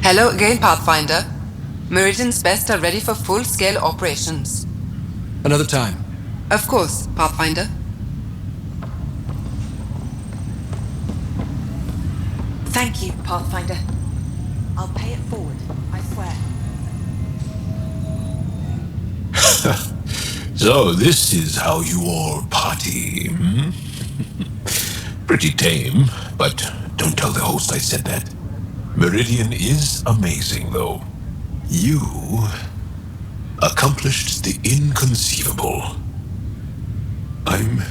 Hello again, Pathfinder. Meridian's best are ready for full-scale operations. Another time. Of course, Pathfinder. Thank you, Pathfinder. I'll pay it forward, I swear. So this is how you all party, hmm? Pretty tame, but don't tell the host I said that. Meridian is amazing, though. You accomplished the inconceivable. I'm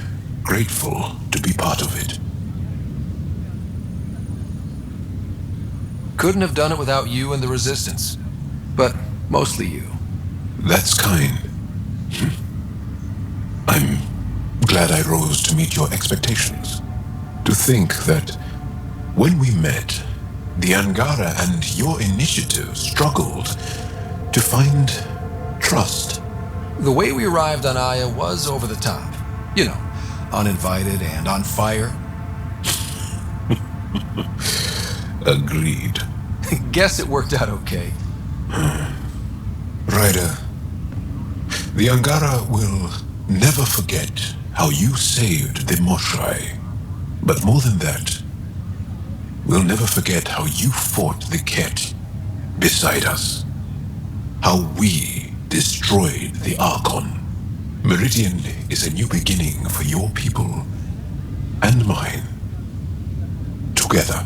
grateful to be part of it. Couldn't have done it without you and the Resistance. But mostly you. That's kind. I'm glad I rose to meet your expectations. To think that when we met, the Angara and your initiative struggled to find trust. The way we arrived on Aya was over the top. You know, uninvited and on fire. Agreed. Guess it worked out okay. Ryder, the Angara will never forget how you saved the Moshai. But more than that, we'll never forget how you fought the Ket beside us. How we destroyed the Archon. Meridian is a new beginning for your people and mine. Together.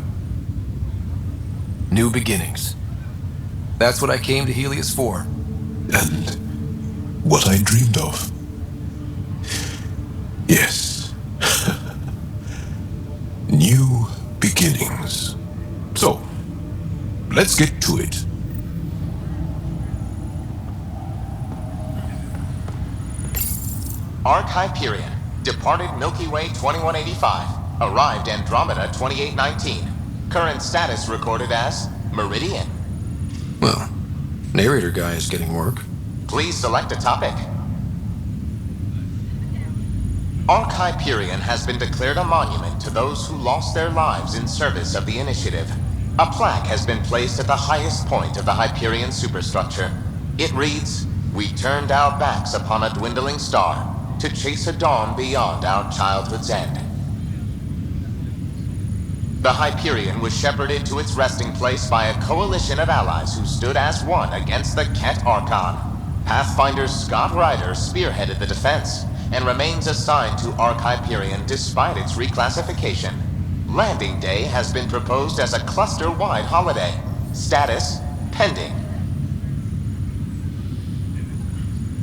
New beginnings. That's what I came to Helios for. And what I dreamed of. Yes. New beginnings. So, let's get to it. Arc Hyperion, departed Milky Way 2185, arrived Andromeda 2819. Current status recorded as Meridian. Well, narrator guy is getting work. Please select a topic. Arc Hyperion has been declared a monument to those who lost their lives in service of the Initiative. A plaque has been placed at the highest point of the Hyperion superstructure. It reads, "We turned our backs upon a dwindling star to chase a dawn beyond our childhood's end." The Hyperion was shepherded to its resting place by a coalition of allies who stood as one against the Ket Archon. Pathfinder Scott Ryder spearheaded the defense and remains assigned to Arc Hyperion despite its reclassification. Landing Day has been proposed as a cluster-wide holiday. Status, pending.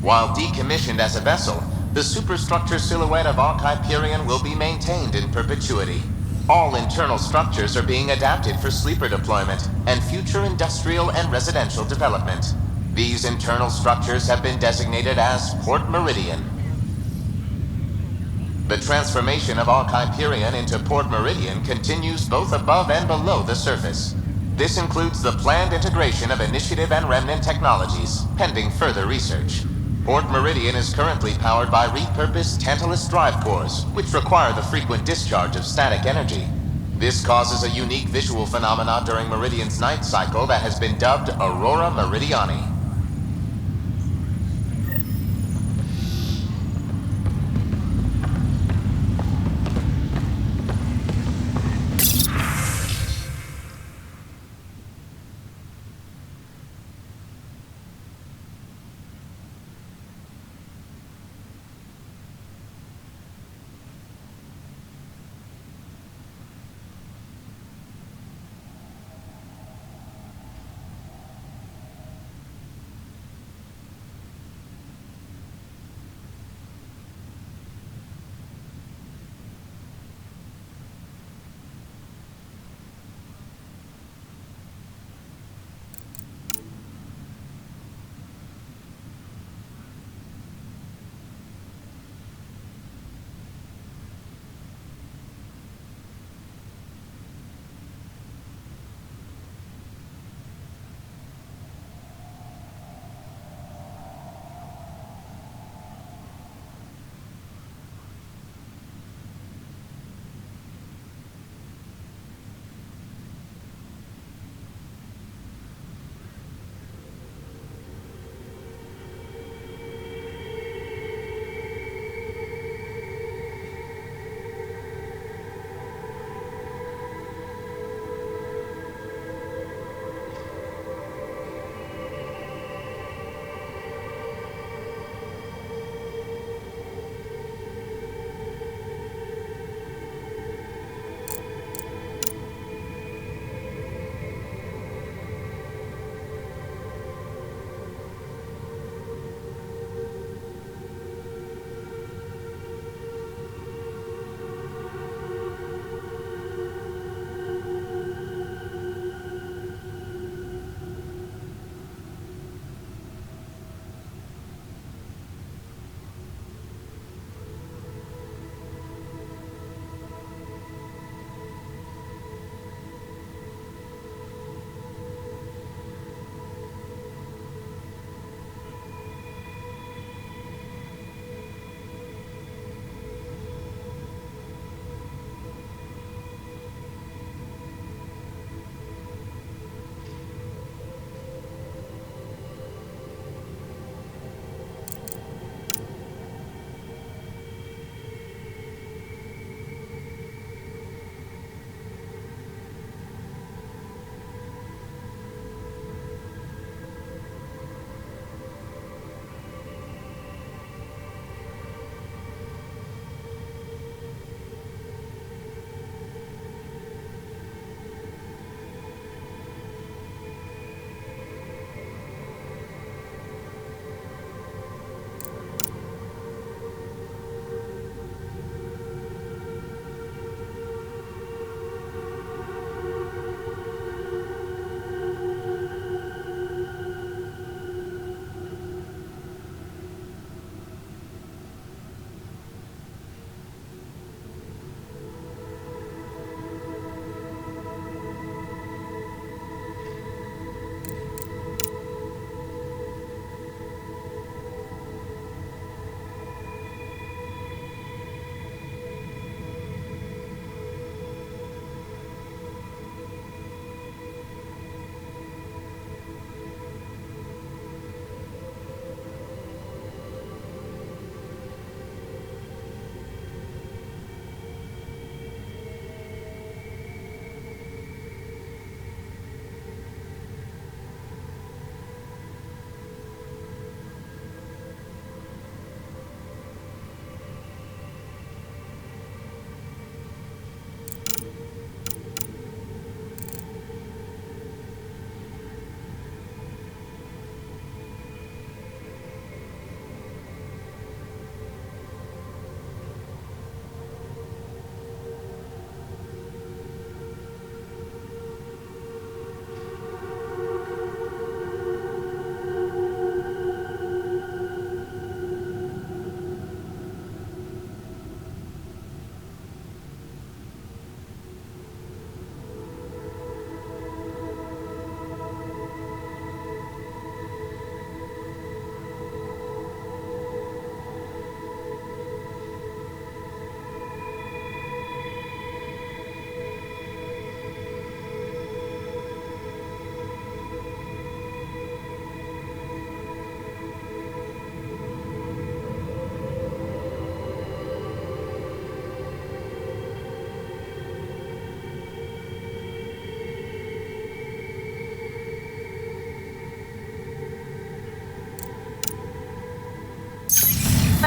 While decommissioned as a vessel, the superstructure silhouette of Arc Hyperion will be maintained in perpetuity. All internal structures are being adapted for sleeper deployment and future industrial and residential development. These internal structures have been designated as Port Meridian. The transformation of Arc Hyperion into Port Meridian continues both above and below the surface. This includes the planned integration of Initiative and Remnant technologies, pending further research. Port Meridian is currently powered by repurposed Tantalus drive cores, which require the frequent discharge of static energy. This causes a unique visual phenomenon during Meridian's night cycle that has been dubbed Aurora Meridiani.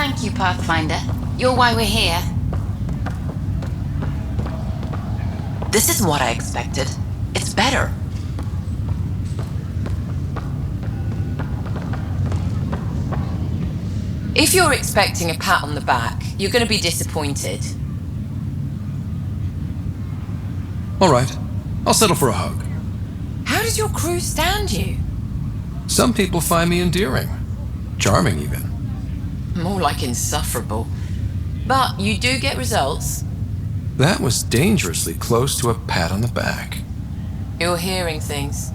Thank you, Pathfinder. You're why we're here. This isn't what I expected. It's better. If you're expecting a pat on the back, you're going to be disappointed. All right, I'll settle for a hug. How does your crew stand you? Some people find me endearing. Charming, even. More like insufferable. But you do get results. That was dangerously close to a pat on the back. You're hearing things.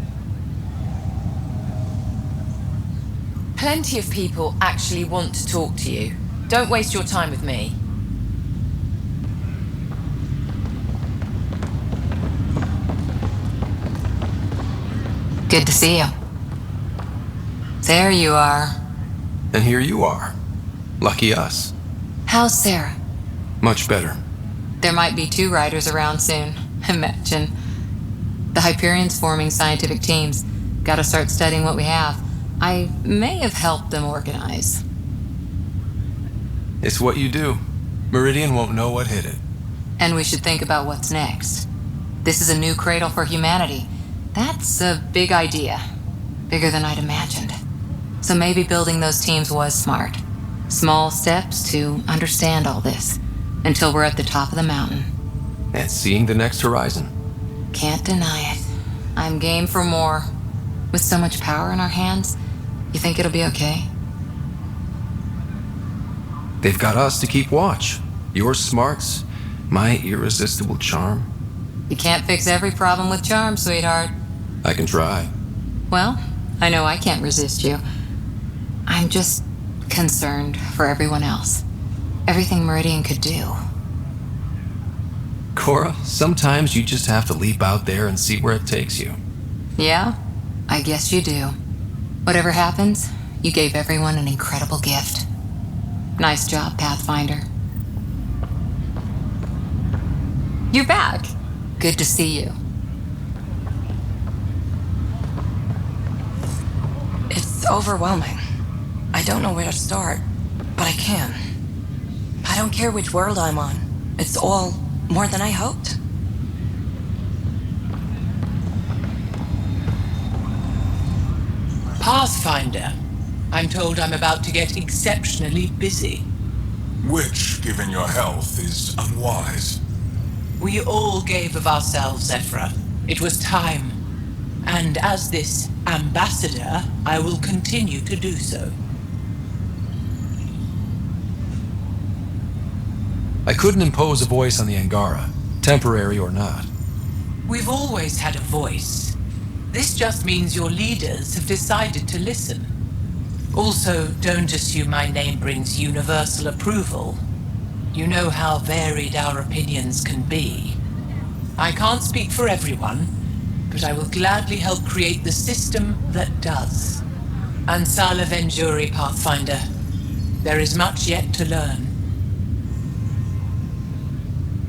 Plenty of people actually want to talk to you. Don't waste your time with me. Good to see you. There you are. And here you are. Lucky us. How's Sarah? Much better. There might be 2 riders around soon. Imagine. The Hyperion's forming scientific teams. Gotta start studying what we have. I may have helped them organize. It's what you do. Meridian won't know what hit it. And we should think about what's next. This is a new cradle for humanity. That's a big idea. Bigger than I'd imagined. So maybe building those teams was smart. Small steps to understand all this. Until we're at the top of the mountain. And seeing the next horizon. Can't deny it. I'm game for more. With so much power in our hands, you think it'll be okay? They've got us to keep watch. Your smarts, my irresistible charm. You can't fix every problem with charm, sweetheart. I can try. Well, I know I can't resist you. I'm just concerned for everyone else. Everything Meridian could do. Cora, sometimes you just have to leap out there and see where it takes you. Yeah? I guess you do. Whatever happens, you gave everyone an incredible gift. Nice job, Pathfinder. You're back. Good to see you. It's overwhelming. I don't know where to start, but I can. I don't care which world I'm on. It's all more than I hoped. Pathfinder, I'm told I'm about to get exceptionally busy. Which, given your health, is unwise. We all gave of ourselves, Ephra. It was time. And as this ambassador, I will continue to do so. I couldn't impose a voice on the Angara, temporary or not. We've always had a voice. This just means your leaders have decided to listen. Also, don't assume my name brings universal approval. You know how varied our opinions can be. I can't speak for everyone, but I will gladly help create the system that does. Ansala Venjuri, Pathfinder. There is much yet to learn.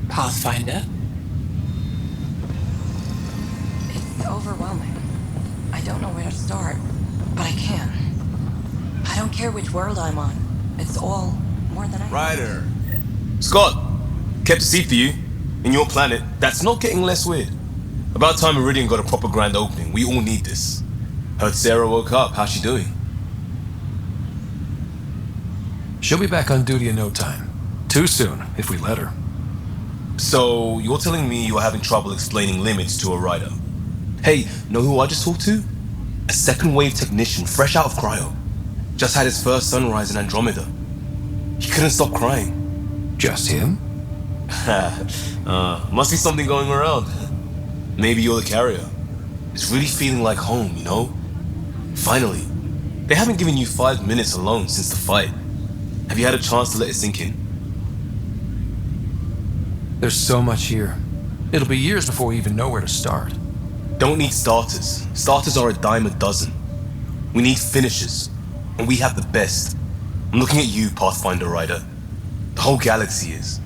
Pathfinder? It's overwhelming. I don't know where to start, but I can. I don't care which world I'm on. It's all more than I... Ryder. Scott, kept a seat for you. In your planet, that's not getting less weird. About time Meridian got a proper grand opening. We all need this. Heard Sarah woke up. How's she doing? She'll be back on duty in no time. Too soon, if we let her. So, you're telling me you're having trouble explaining limits to a rider? Hey, know who I just talked to? A second wave technician, fresh out of cryo. Just had his first sunrise in Andromeda. He couldn't stop crying. Just him? Must be something going around. Maybe you're the carrier. It's really feeling like home, you know? Finally. They haven't given you 5 minutes alone since the fight. Have you had a chance to let it sink in? There's so much here. It'll be years before we even know where to start. Don't need starters. Starters are a dime a dozen. We need finishers. And we have the best. I'm looking at you, Pathfinder Rider. The whole galaxy is.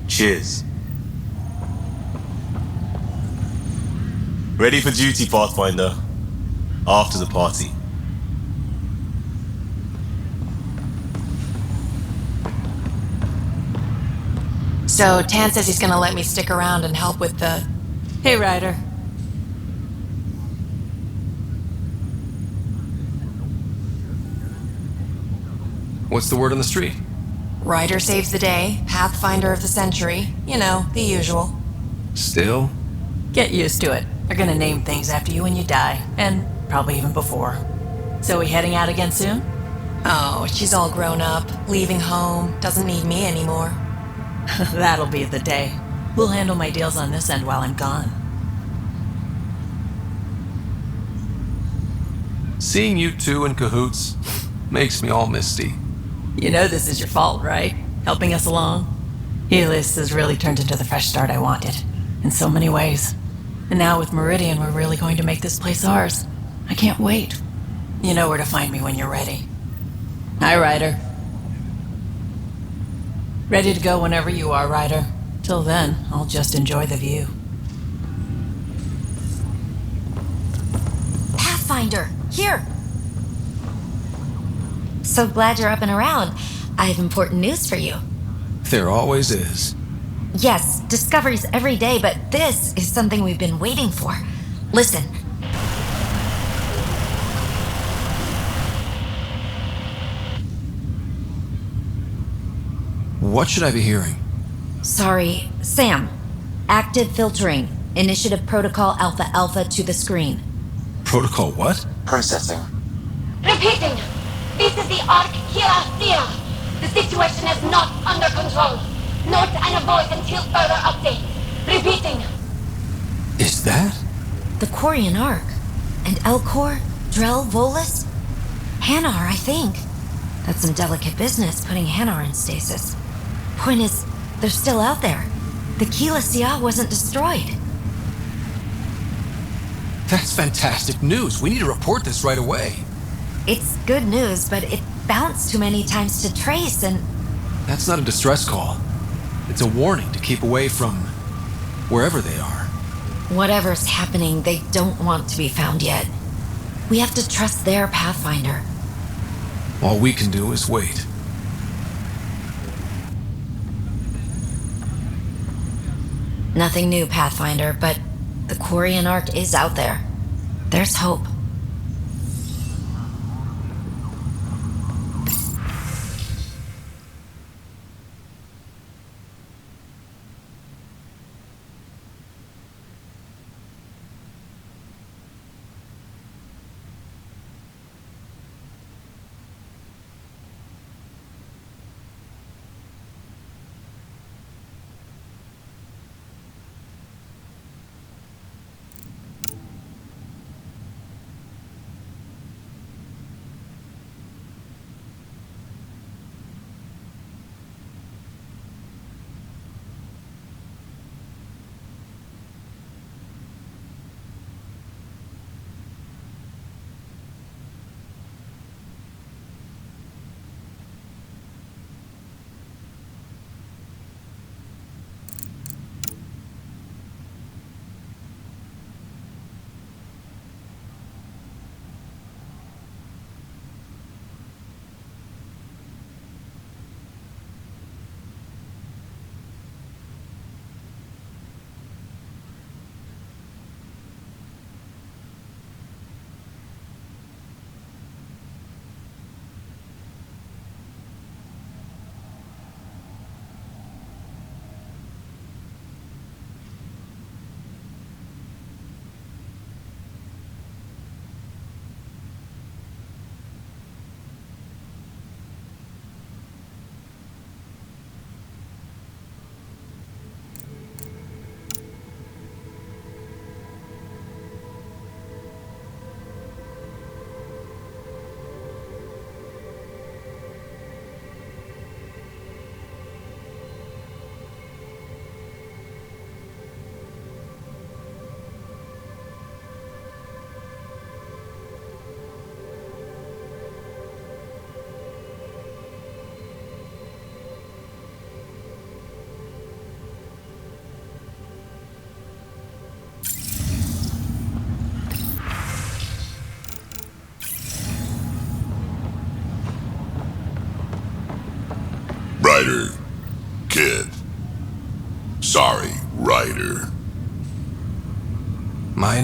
Cheers. Ready for duty, Pathfinder. After the party. So Tan says he's gonna let me stick around and help with the... Hey, Ryder. What's the word on the street? Ryder saves the day, Pathfinder of the century. You know, the usual. Still? Get used to it. They're gonna name things after you when you die, and probably even before. So we heading out again soon? Oh, she's all grown up, leaving home, doesn't need me anymore. That'll be the day. We'll handle my deals on this end while I'm gone. Seeing you two in cahoots makes me all misty. You know this is your fault, right? Helping us along? Helios has really turned into the fresh start I wanted, in so many ways. And now with Meridian, we're really going to make this place ours. I can't wait. You know where to find me when you're ready. Hi, Ryder. Ready to go whenever you are, Ryder. Till then, I'll just enjoy the view. Pathfinder, here! So glad you're up and around. I have important news for you. There always is. Yes, discoveries every day, but this is something we've been waiting for. Listen. What should I be hearing? Sorry, Sam. Active filtering. Initiative Protocol Alpha Alpha to the screen. Protocol what? Processing. Repeating. This is the Ark Kia. The situation is not under control. Note and avoid until further update. Repeating. Is that? The Quarian Ark. And Elcor, Drell, Volus? Hanar, I think. That's some delicate business, putting Hanar in stasis. Point is, they're still out there. The Keela Sia wasn't destroyed. That's fantastic news. We need to report this right away. It's good news, but it bounced too many times to trace and... That's not a distress call. It's a warning to keep away from wherever they are. Whatever's happening, they don't want to be found yet. We have to trust their Pathfinder. All we can do is wait. Nothing new, Pathfinder, but the Quarian Ark is out there. There's hope.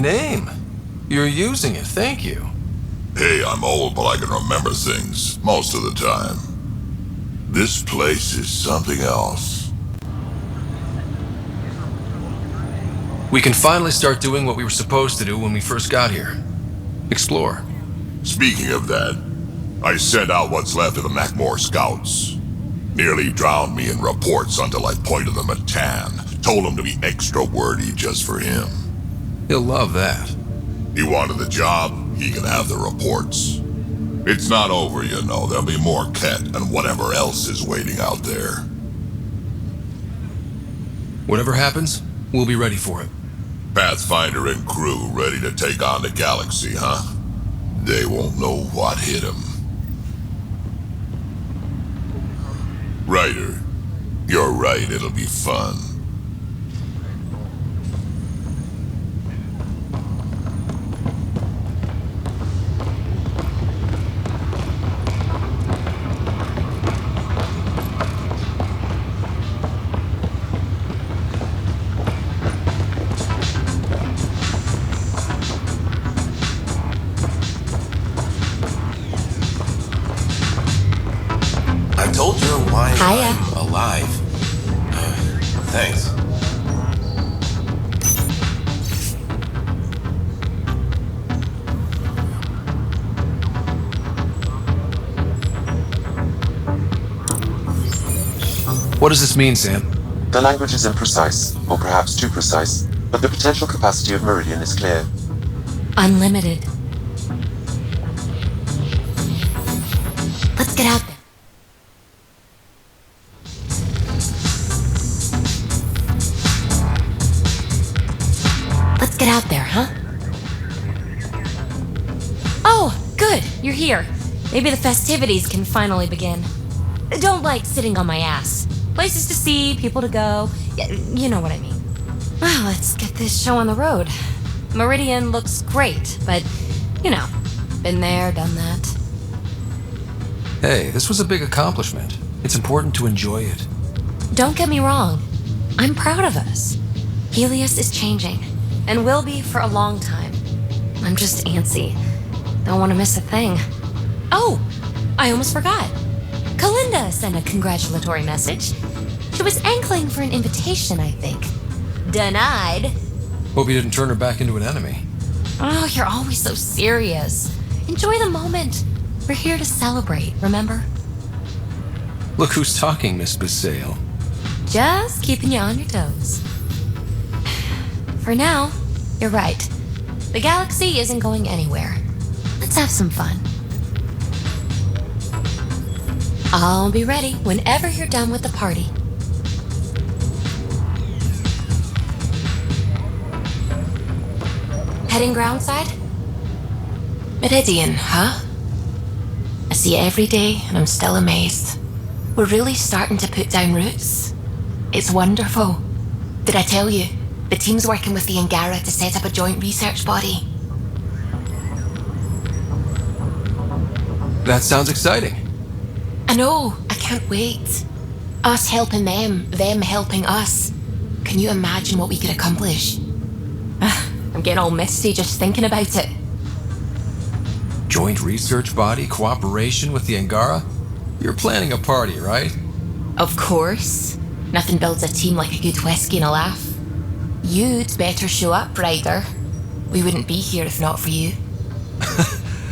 name. You're using it, thank you. Hey, I'm old, but I can remember things most of the time. This place is something else. We can finally start doing what we were supposed to do when we first got here. Explore. Speaking of that, I sent out what's left of the Macmore scouts. Nearly drowned me in reports until I pointed them at Tan. Told him to be extra wordy just for him. He'll love that. He wanted the job, he can have the reports. It's not over, you know. There'll be more Ket and whatever else is waiting out there. Whatever happens, we'll be ready for it. Pathfinder and crew ready to take on the galaxy, huh? They won't know what hit them. Ryder, you're right, it'll be fun. I told her why Hiya. I'm alive. Thanks. What does this mean, Sam? The language is imprecise, or perhaps too precise, but the potential capacity of Meridian is clear. Unlimited. Let's get out there. Let's get out there, huh? Oh, good. You're here. Maybe the festivities can finally begin. Don't like sitting on my ass. Places to see, people to go. You know what I mean. Well, let's get this show on the road. Meridian looks great, but, you know, been there, done that. Hey, this was a big accomplishment. It's important to enjoy it. Don't get me wrong. I'm proud of us. Helios is changing, and will be for a long time. I'm just antsy. Don't want to miss a thing. Oh, I almost forgot. Kalinda sent a congratulatory message. She was angling for an invitation, I think. Denied. Hope you didn't turn her back into an enemy. Oh, you're always so serious. Enjoy the moment. We're here to celebrate, remember? Look who's talking, Miss Basale. Just keeping you on your toes. For now, you're right. The galaxy isn't going anywhere. Let's have some fun. I'll be ready whenever you're done with the party. Heading groundside? Meridian, huh? I see it every day and I'm still amazed. We're really starting to put down roots. It's wonderful. Did I tell you? The team's working with the Angara to set up a joint research body. That sounds exciting. I know, I can't wait. Us helping them helping us. Can you imagine what we could accomplish? I'm getting all misty just thinking about it. Joint research body, cooperation with the Angara? You're planning a party, right? Of course. Nothing builds a team like a good whiskey and a laugh. You'd better show up, Ryder. We wouldn't be here if not for you.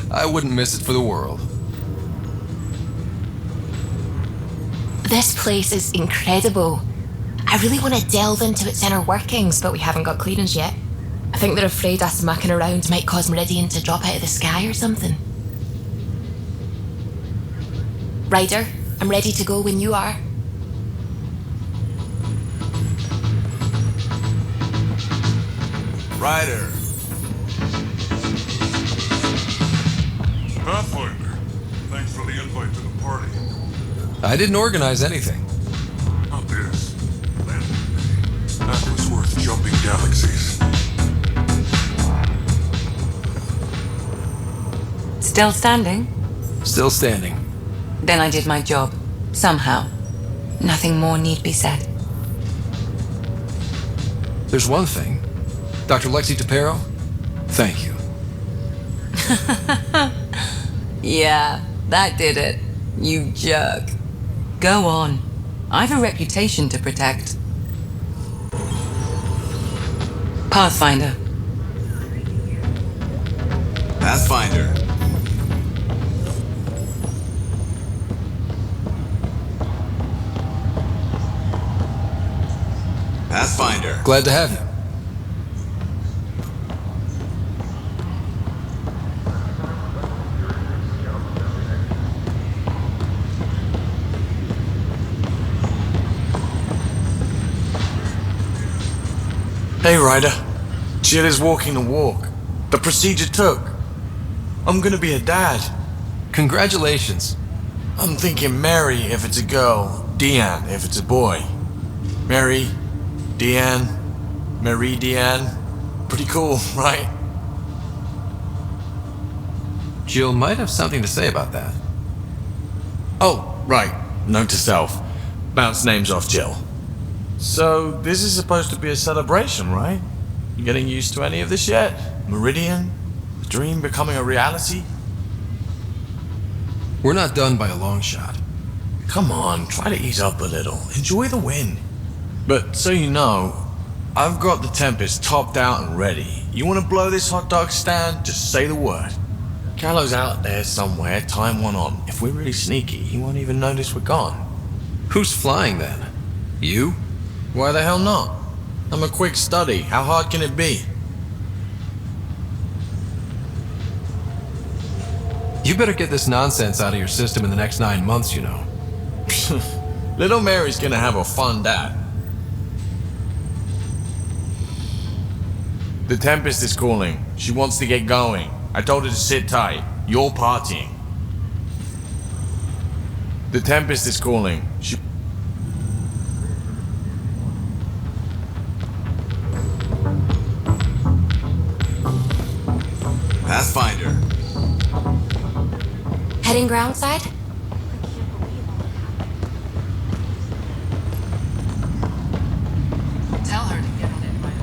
I wouldn't miss it for the world. This place is incredible. I really want to delve into its inner workings, but we haven't got clearance yet. I think they're afraid us mucking around might cause Meridian to drop out of the sky or something. Ryder, I'm ready to go when you are. Ryder. Pathfinder, thanks for the invite to the party. I didn't organize anything. Not this. That was worth jumping galaxies. Still standing? Still standing. Then I did my job. Somehow. Nothing more need be said. There's one thing. Dr. Lexi Tapero, Thank you. Yeah, that did it. You jerk. Go on. I've a reputation to protect. Pathfinder. Pathfinder. Pathfinder. Glad to have you. Hey, Ryder. Jill is walking the walk. The procedure took. I'm gonna be a dad. Congratulations. I'm thinking Mary if it's a girl, Deanne if it's a boy. Mary, Deanne, Marie Deanne. Pretty cool, right? Jill might have something to say about that. Oh, right. Note to self. Bounce names off Jill. So, this is supposed to be a celebration, right? You getting used to any of this yet? Meridian? The dream becoming a reality? We're not done by a long shot. Come on, try to ease up a little. Enjoy the win. But so you know, I've got the Tempest topped out and ready. You want to blow this hot dog stand? Just say the word. Callow's out there somewhere, time one on. If we're really sneaky, he won't even notice we're gone. Who's flying then? You? Why the hell not? I'm a quick study. How hard can it be? You better get this nonsense out of your system in the next 9 months, you know. Little Mary's gonna have a fun dad. The Tempest is calling. She wants to get going. I told her to sit tight. You're partying. The Tempest is calling. Pathfinder. Heading groundside? Tell her to get on it right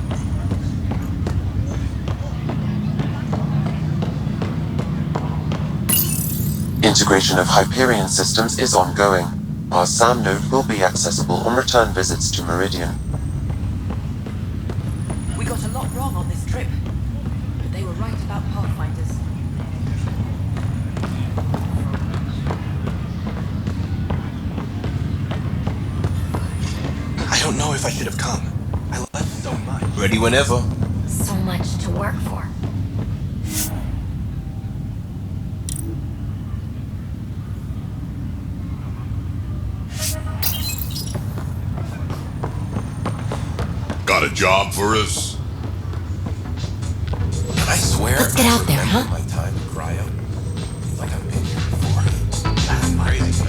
away. Integration of Hyperion systems is ongoing. Our SAM node will be accessible on return visits to Meridian. We got a lot wrong on this trip, but they were right about Pathfinders. I don't know if I should have come. I left so much. Ready whenever. So much to work for. Got a job for us? I swear. Let's get out there, huh? My time in cryo. It's like I've been here before. That's crazy.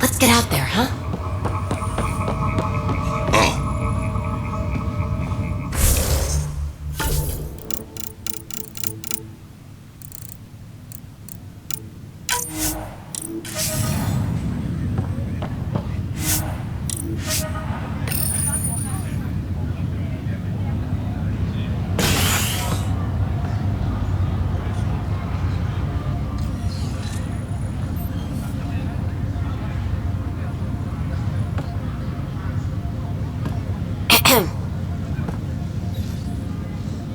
Let's get out there, huh?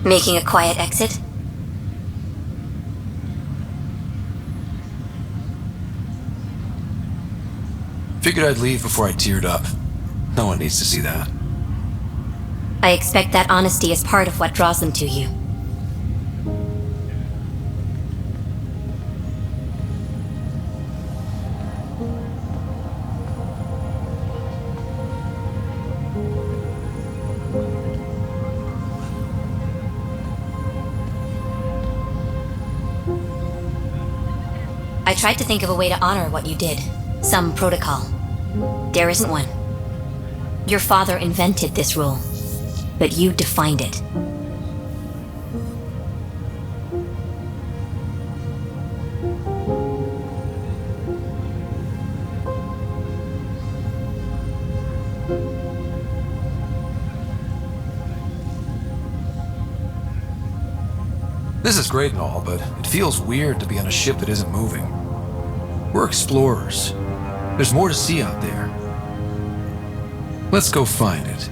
Making a quiet exit? Figured I'd leave before I teared up. No one needs to see that. I expect that honesty is part of what draws them to you. I tried to think of a way to honor what you did. Some protocol. There isn't one. Your father invented this rule. but you defined it. This is great and all, but it feels weird to be on a ship that isn't moving. We're explorers. There's more to see out there. Let's go find it.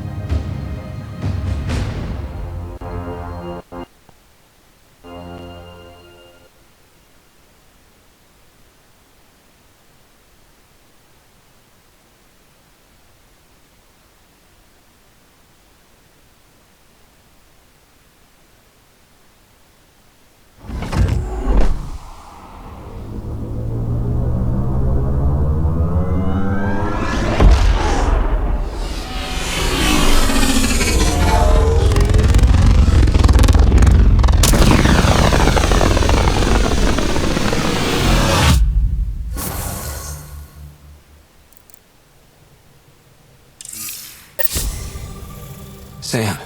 Sam,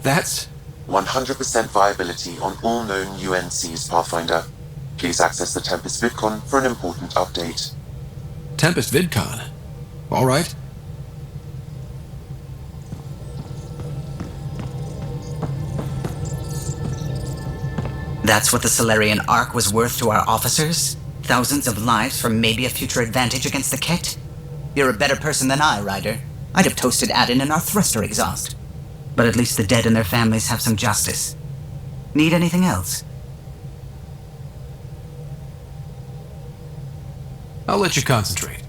that's... 100% viability on all known UNCs, Pathfinder. Please access the Tempest VidCon for an important update. Tempest VidCon? All right. That's what the Solarian Ark was worth to our officers? Thousands of lives for maybe a future advantage against the Kett? You're a better person than I, Ryder. I'd have toasted Adin in our thruster exhaust. But at least the dead and their families have some justice. Need anything else? I'll let you concentrate.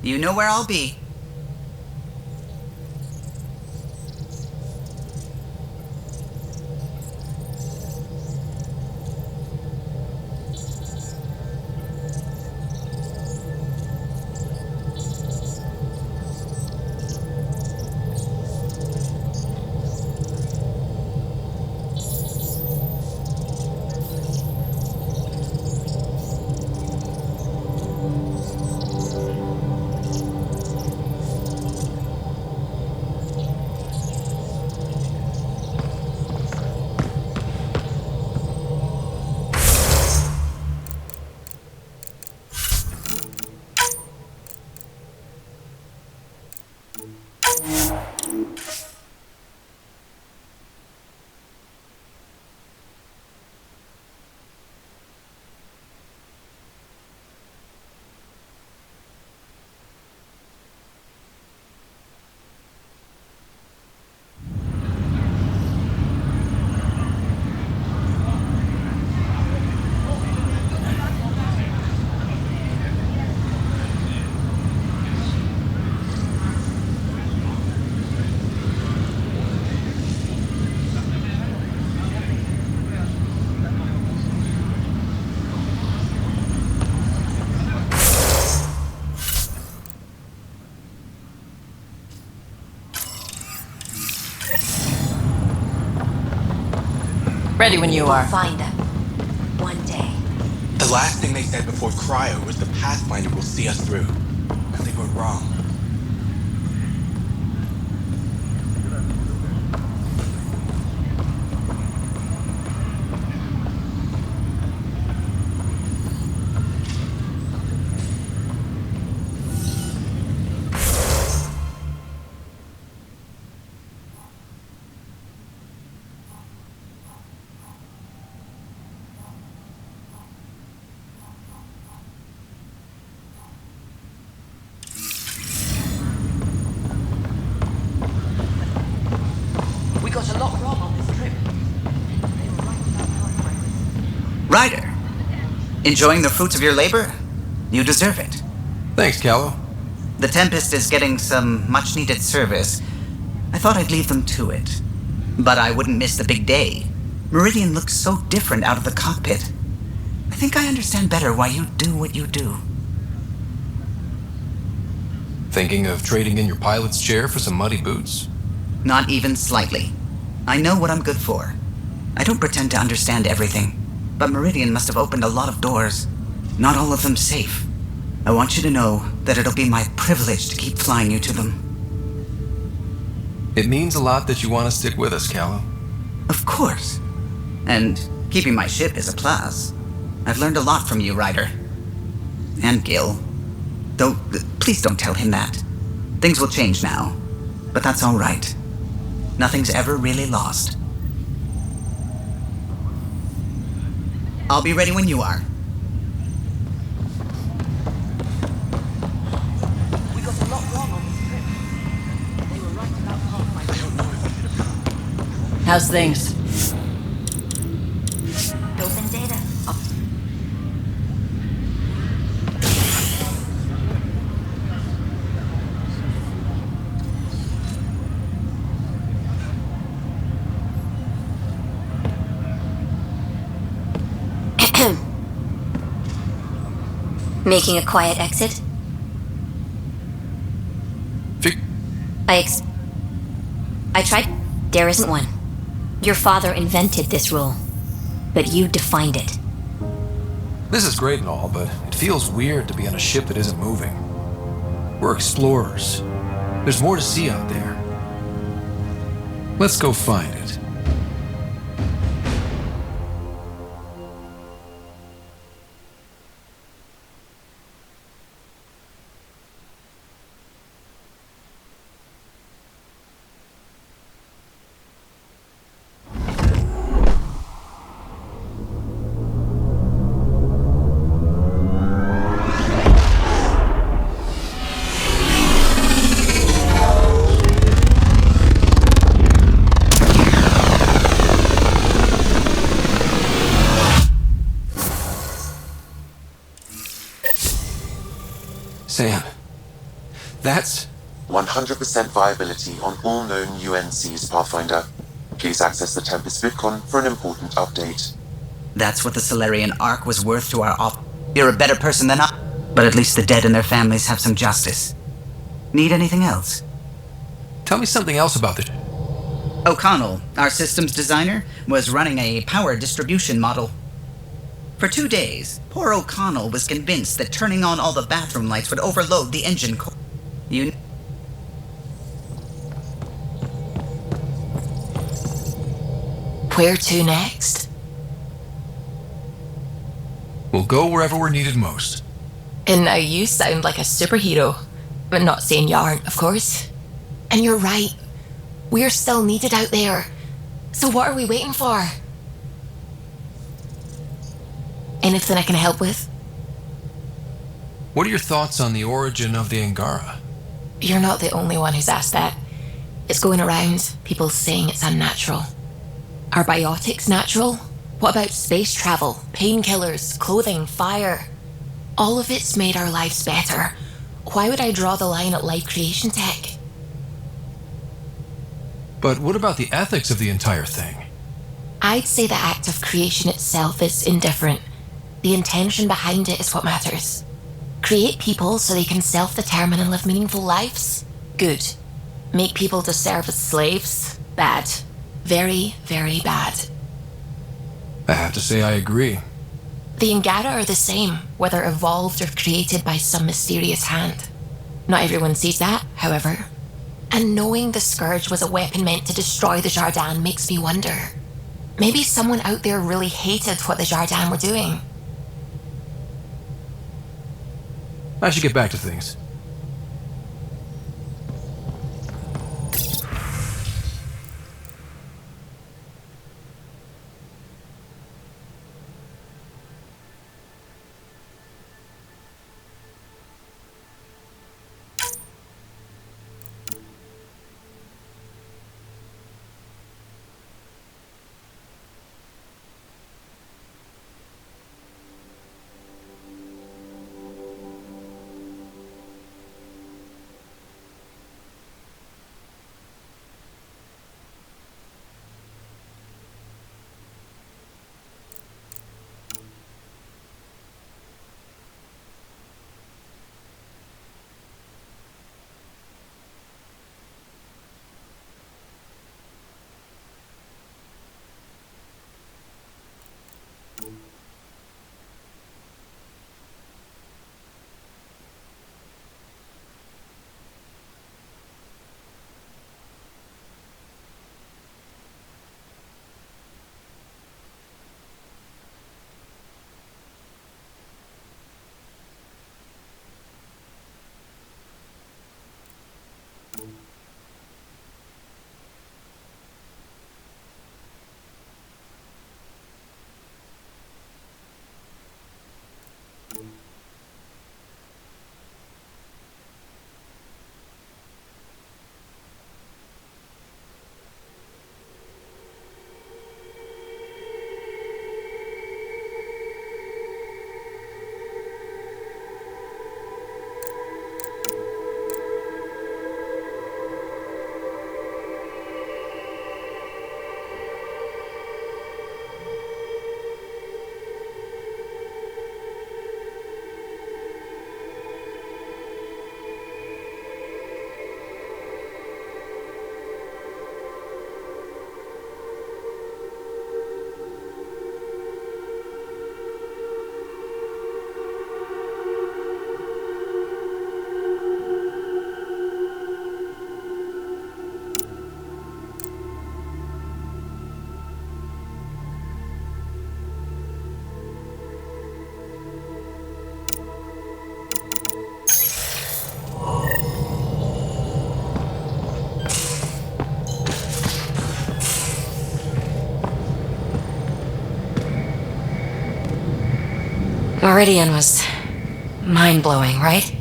You know where I'll be. Ready when you are. Find them. One day. The last thing they said before Cryo was the Pathfinder will see us through. And they were wrong. Ryder, enjoying the fruits of your labor? You deserve it. Thanks, Callow. The Tempest is getting some much-needed service. I thought I'd leave them to it. But I wouldn't miss the big day. Meridian looks so different out of the cockpit. I think I understand better why you do what you do. Thinking of trading in your pilot's chair for some muddy boots? Not even slightly. I know what I'm good for. I don't pretend to understand everything, but Meridian must have opened a lot of doors. Not all of them safe. I want you to know that it'll be my privilege to keep flying you to them. It means a lot that you want to stick with us, Callum. Of course. And keeping my ship is a plus. I've learned a lot from you, Ryder. And Gil. Though, please don't tell him that. Things will change now. But that's all right. Nothing's ever really lost. I'll be ready when you are. We got a lot wrong on this trip. They were right about half my... I don't know if I should have come. How's things? Open data. Making a quiet exit? I tried. There isn't one. Your father invented this rule, but you defined it. This is great and all, but it feels weird to be on a ship that isn't moving. We're explorers. There's more to see out there. Let's go find it. Sam, that's 100% viability on all known UNCs, Pathfinder. Please access the Tempest VidCon for an important update. That's what the Solarian Ark was worth to our op. You're a better person than I. But at least the dead and their families have some justice. Need anything else? Tell me something else about this. O'Connell, our systems designer, was running a power distribution model. For 2 days, poor O'Connell was convinced that turning on all the bathroom lights would overload the engine core. Where to next? We'll go wherever we're needed most. And now you sound like a superhero. But not saying you aren't, of course. And you're right. We're still needed out there. So what are we waiting for? Anything I can help with? What are your thoughts on the origin of the Angara? You're not the only one who's asked that. It's going around, people saying it's unnatural. Are biotics natural? What about space travel, painkillers, clothing, fire? All of it's made our lives better. Why would I draw the line at life creation tech? But what about the ethics of the entire thing? I'd say the act of creation itself is indifferent. The intention behind it is what matters. Create people so they can self-determine and live meaningful lives? Good. Make people to serve as slaves? Bad. Very, very bad. I have to say I agree. The Angara are the same, whether evolved or created by some mysterious hand. Not everyone sees that, however. And knowing the Scourge was a weapon meant to destroy the Jardin makes me wonder. Maybe someone out there really hated what the Jardin were doing. I should get back to things. Meridian was mind-blowing, right?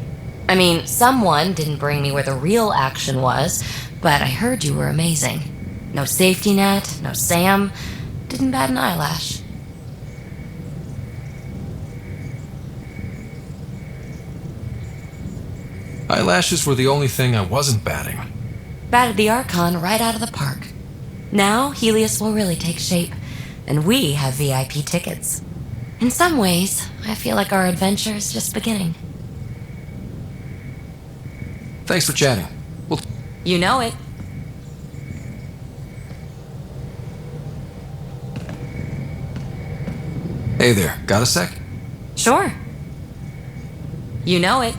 I mean, someone didn't bring me where the real action was, but I heard you were amazing. No safety net, no Sam, didn't bat an eyelash. Eyelashes were the only thing I wasn't batting. Batted the Archon right out of the park. Now, Helios will really take shape, and we have VIP tickets. In some ways, I feel like our adventure is just beginning. Thanks for chatting. Well, you know it. Hey there, got a sec? Sure. You know it.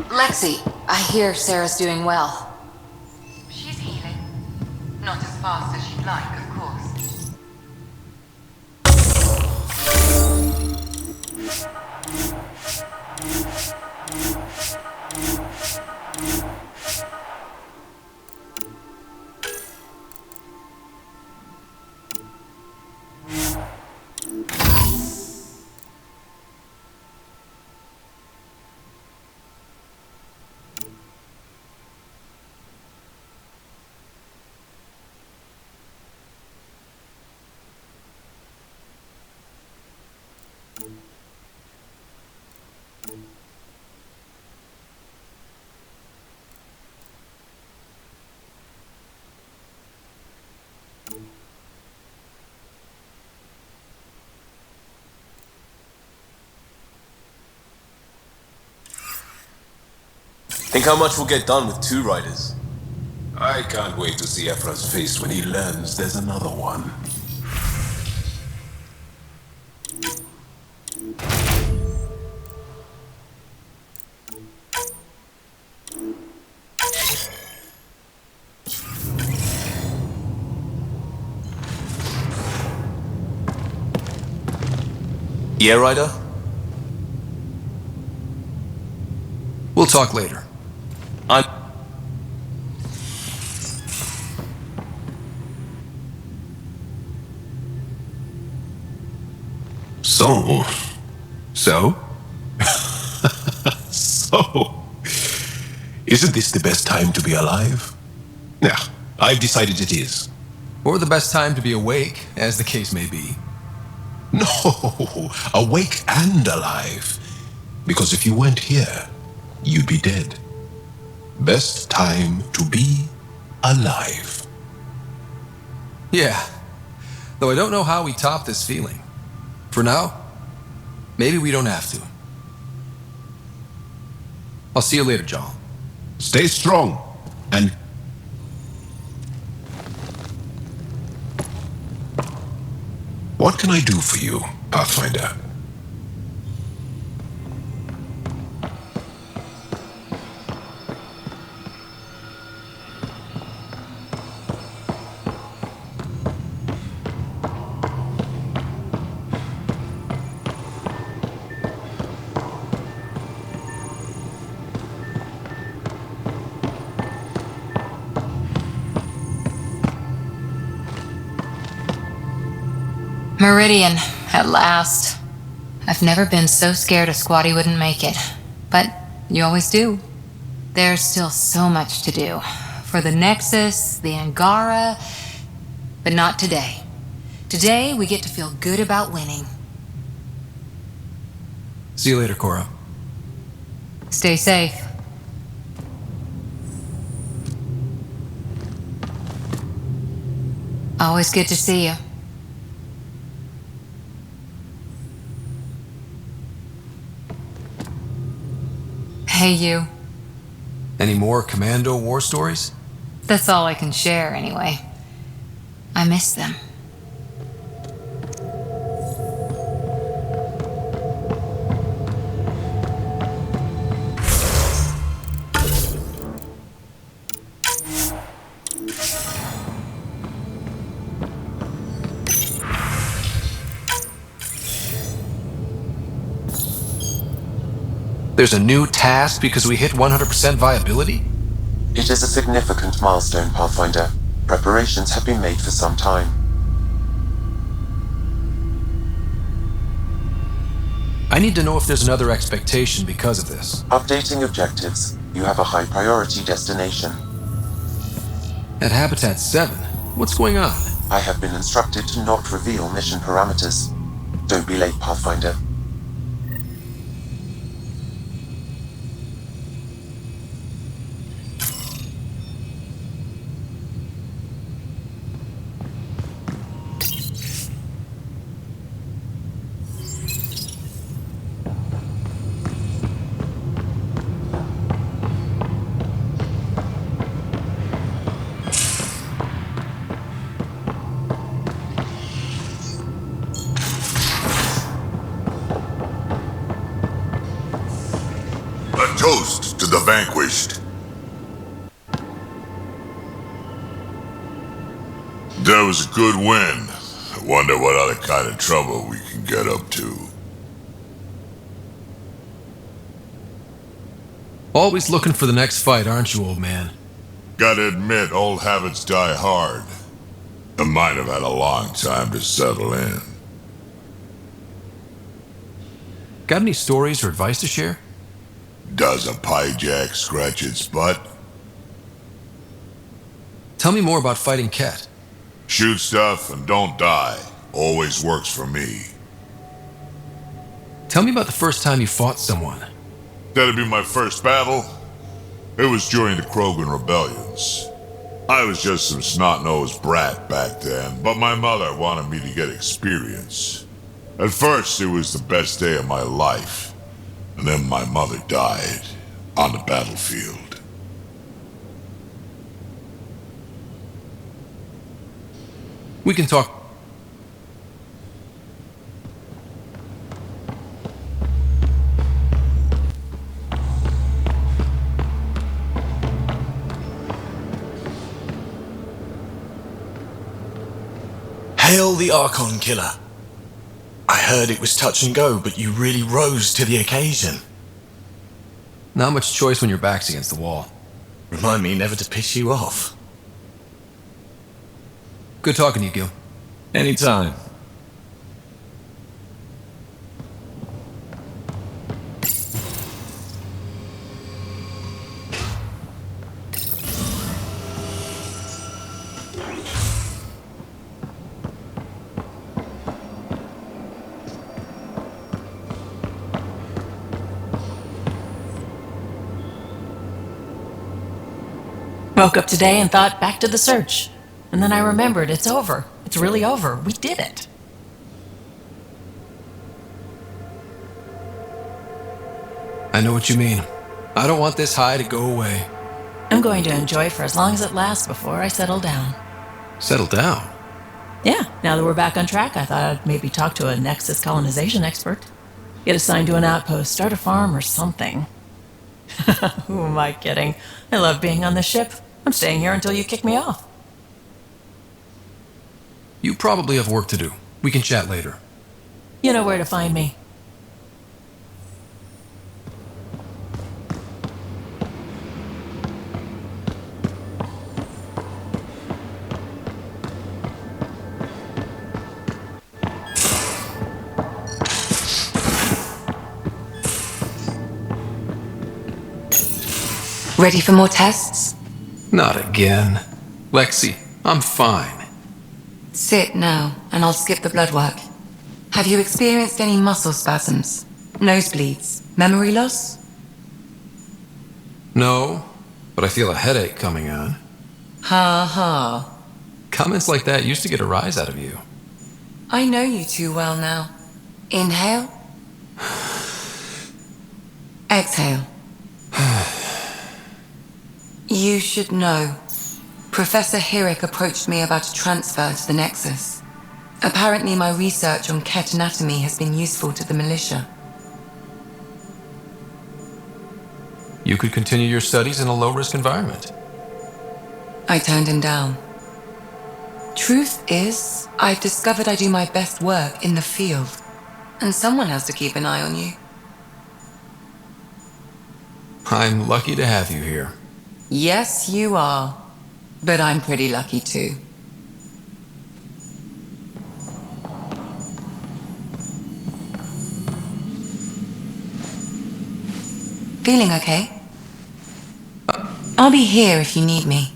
Lexi, I hear Sarah's doing well. She's healing. Not as fast as she'd like, of course. Think how much we'll get done with 2 riders? I can't wait to see Ephra's face when he learns there's another one. Yeah, Ryder? We'll talk later. So? Isn't this the best time to be alive? Yeah, I've decided it is. Or the best time to be awake, as the case may be. No, awake and alive. Because if you weren't here, you'd be dead. Best time to be alive. Yeah, though I don't know how we top this feeling. For now, maybe we don't have to. I'll see you later, John. Stay strong, and... What can I do for you, Pathfinder? Meridian, at last. I've never been so scared a squatty wouldn't make it. But you always do. There's still so much to do. For the Nexus, the Angara, but not today. Today, we get to feel good about winning. See you later, Cora. Stay safe. Always good to see you. Hey, you. Any more Commando war stories? That's all I can share, anyway. I miss them. There's a new task because we hit 100% viability? It is a significant milestone, Pathfinder. Preparations have been made for some time. I need to know if there's another expectation because of this. Updating objectives. You have a high priority destination. At Habitat 7, what's going on? I have been instructed to not reveal mission parameters. Don't be late, Pathfinder. A toast to the vanquished. That was a good win. I wonder what other kind of trouble we can get up to. Always looking for the next fight, aren't you, old man? Gotta admit, old habits die hard. I might have had a long time to settle in. Got any stories or advice to share? Does a piejack scratch its butt? Tell me more about fighting Ket. Shoot stuff and don't die. Always works for me. Tell me about the first time you fought someone. That'd be my first battle. It was during the Krogan rebellions. I was just some snot-nosed brat back then, but my mother wanted me to get experience. At first, it was the best day of my life. And then my mother died on the battlefield. We can talk. Hail the Archon Killer. I heard it was touch and go, but you really rose to the occasion. Not much choice when your back's against the wall. Remind me never to piss you off. Good talking to you, Gil. Anytime. Woke up today and thought back to the search. And then I remembered it's over. It's really over. We did it. I know what you mean. I don't want this high to go away. I'm going to enjoy it for as long as it lasts before I settle down. Settle down? Yeah, now that we're back on track, I thought I'd maybe talk to a Nexus colonization expert. Get assigned to an outpost, start a farm or something. Who am I kidding? I love being on the ship. I'm staying here until you kick me off. You probably have work to do. We can chat later. You know where to find me. Ready for more tests? Not again. Lexi, I'm fine. Sit now, and I'll skip the blood work. Have you experienced any muscle spasms? Nosebleeds? Memory loss? No, but I feel a headache coming on. Ha ha. Comments like that used to get a rise out of you. I know you too well now. Inhale. Exhale. You should know. Professor Hirik approached me about a transfer to the Nexus. Apparently my research on Ket anatomy has been useful to the militia. You could continue your studies in a low-risk environment. I turned him down. Truth is, I've discovered I do my best work in the field. And someone has to keep an eye on you. I'm lucky to have you here. Yes, you are. But I'm pretty lucky too. Feeling okay? I'll be here if you need me.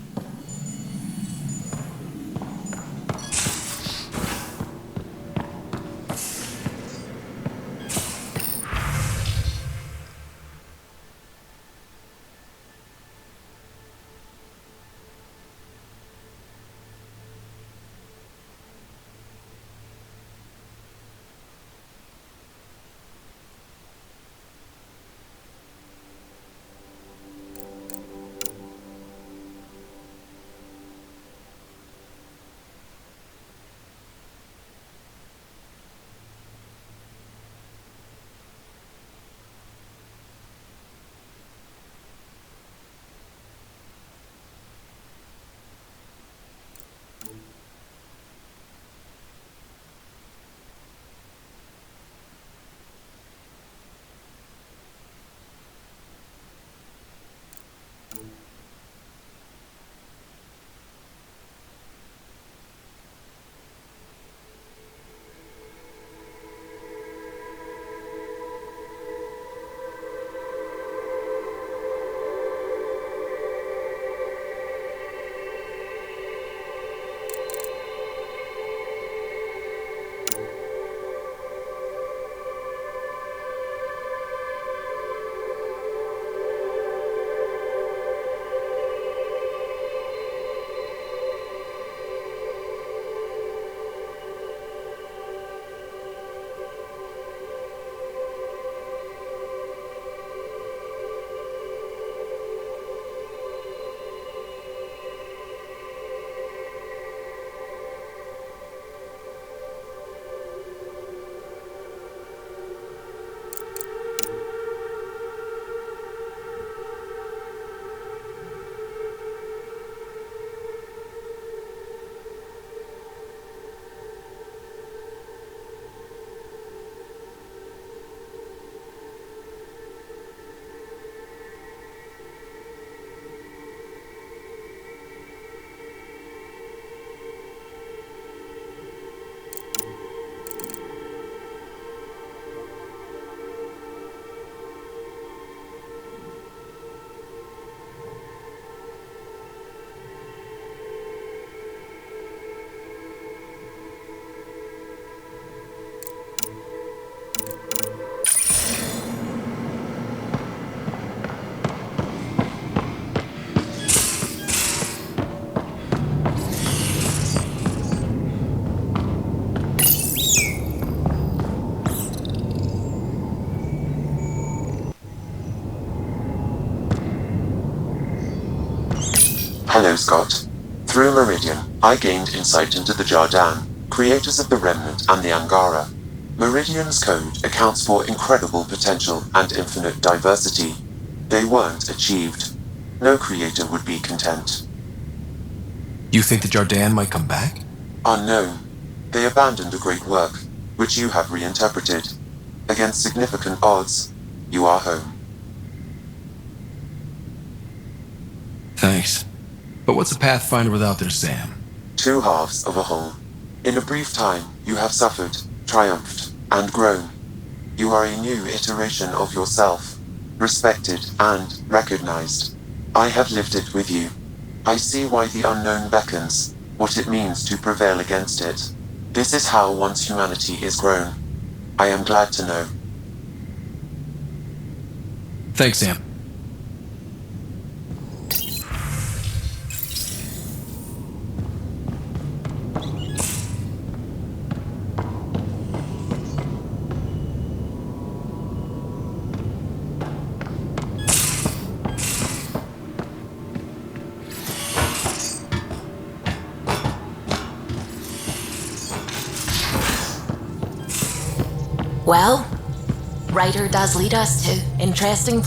Hello, Scott. Through Meridian, I gained insight into the Jardin, creators of the Remnant and the Angara. Meridian's code accounts for incredible potential and infinite diversity. They weren't achieved. No creator would be content. You think the Jardin might come back? Unknown. They abandoned a great work, which you have reinterpreted. Against significant odds, you are home. Thanks. But what's a Pathfinder without their Sam? Two halves of a whole. In a brief time, you have suffered, triumphed, and grown. You are a new iteration of yourself, respected and recognized. I have lived it with you. I see why the unknown beckons, what it means to prevail against it. This is how one's humanity is grown. I am glad to know. Thanks, Sam. Well, Ryder does lead us to interesting...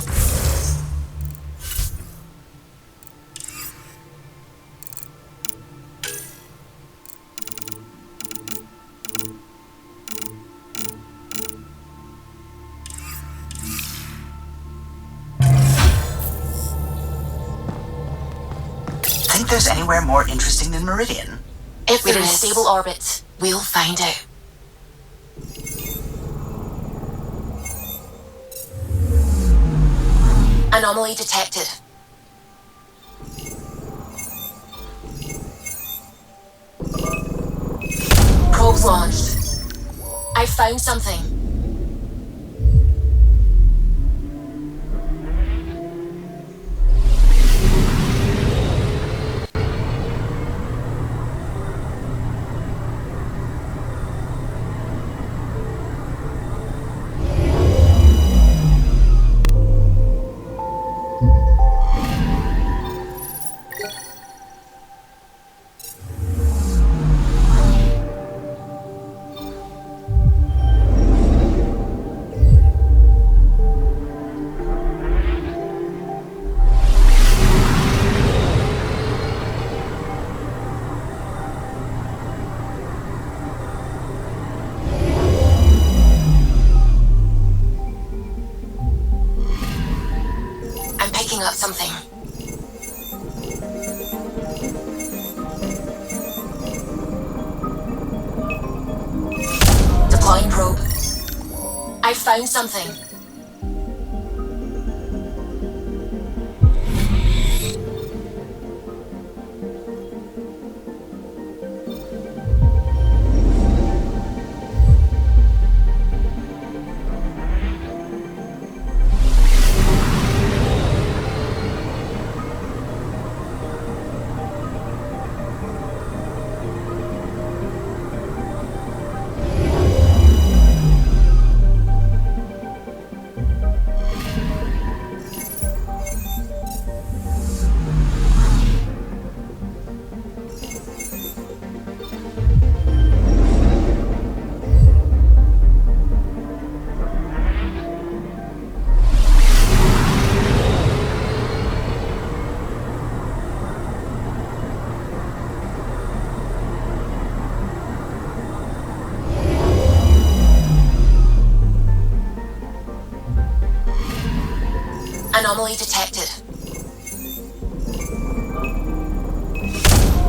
there's anywhere more interesting than Meridian. If We're there in is, stable orbit. We'll find out. Anomaly detected. Probes launched. I found something. Picking up something. Deploying probe. I found something. Anomaly detected.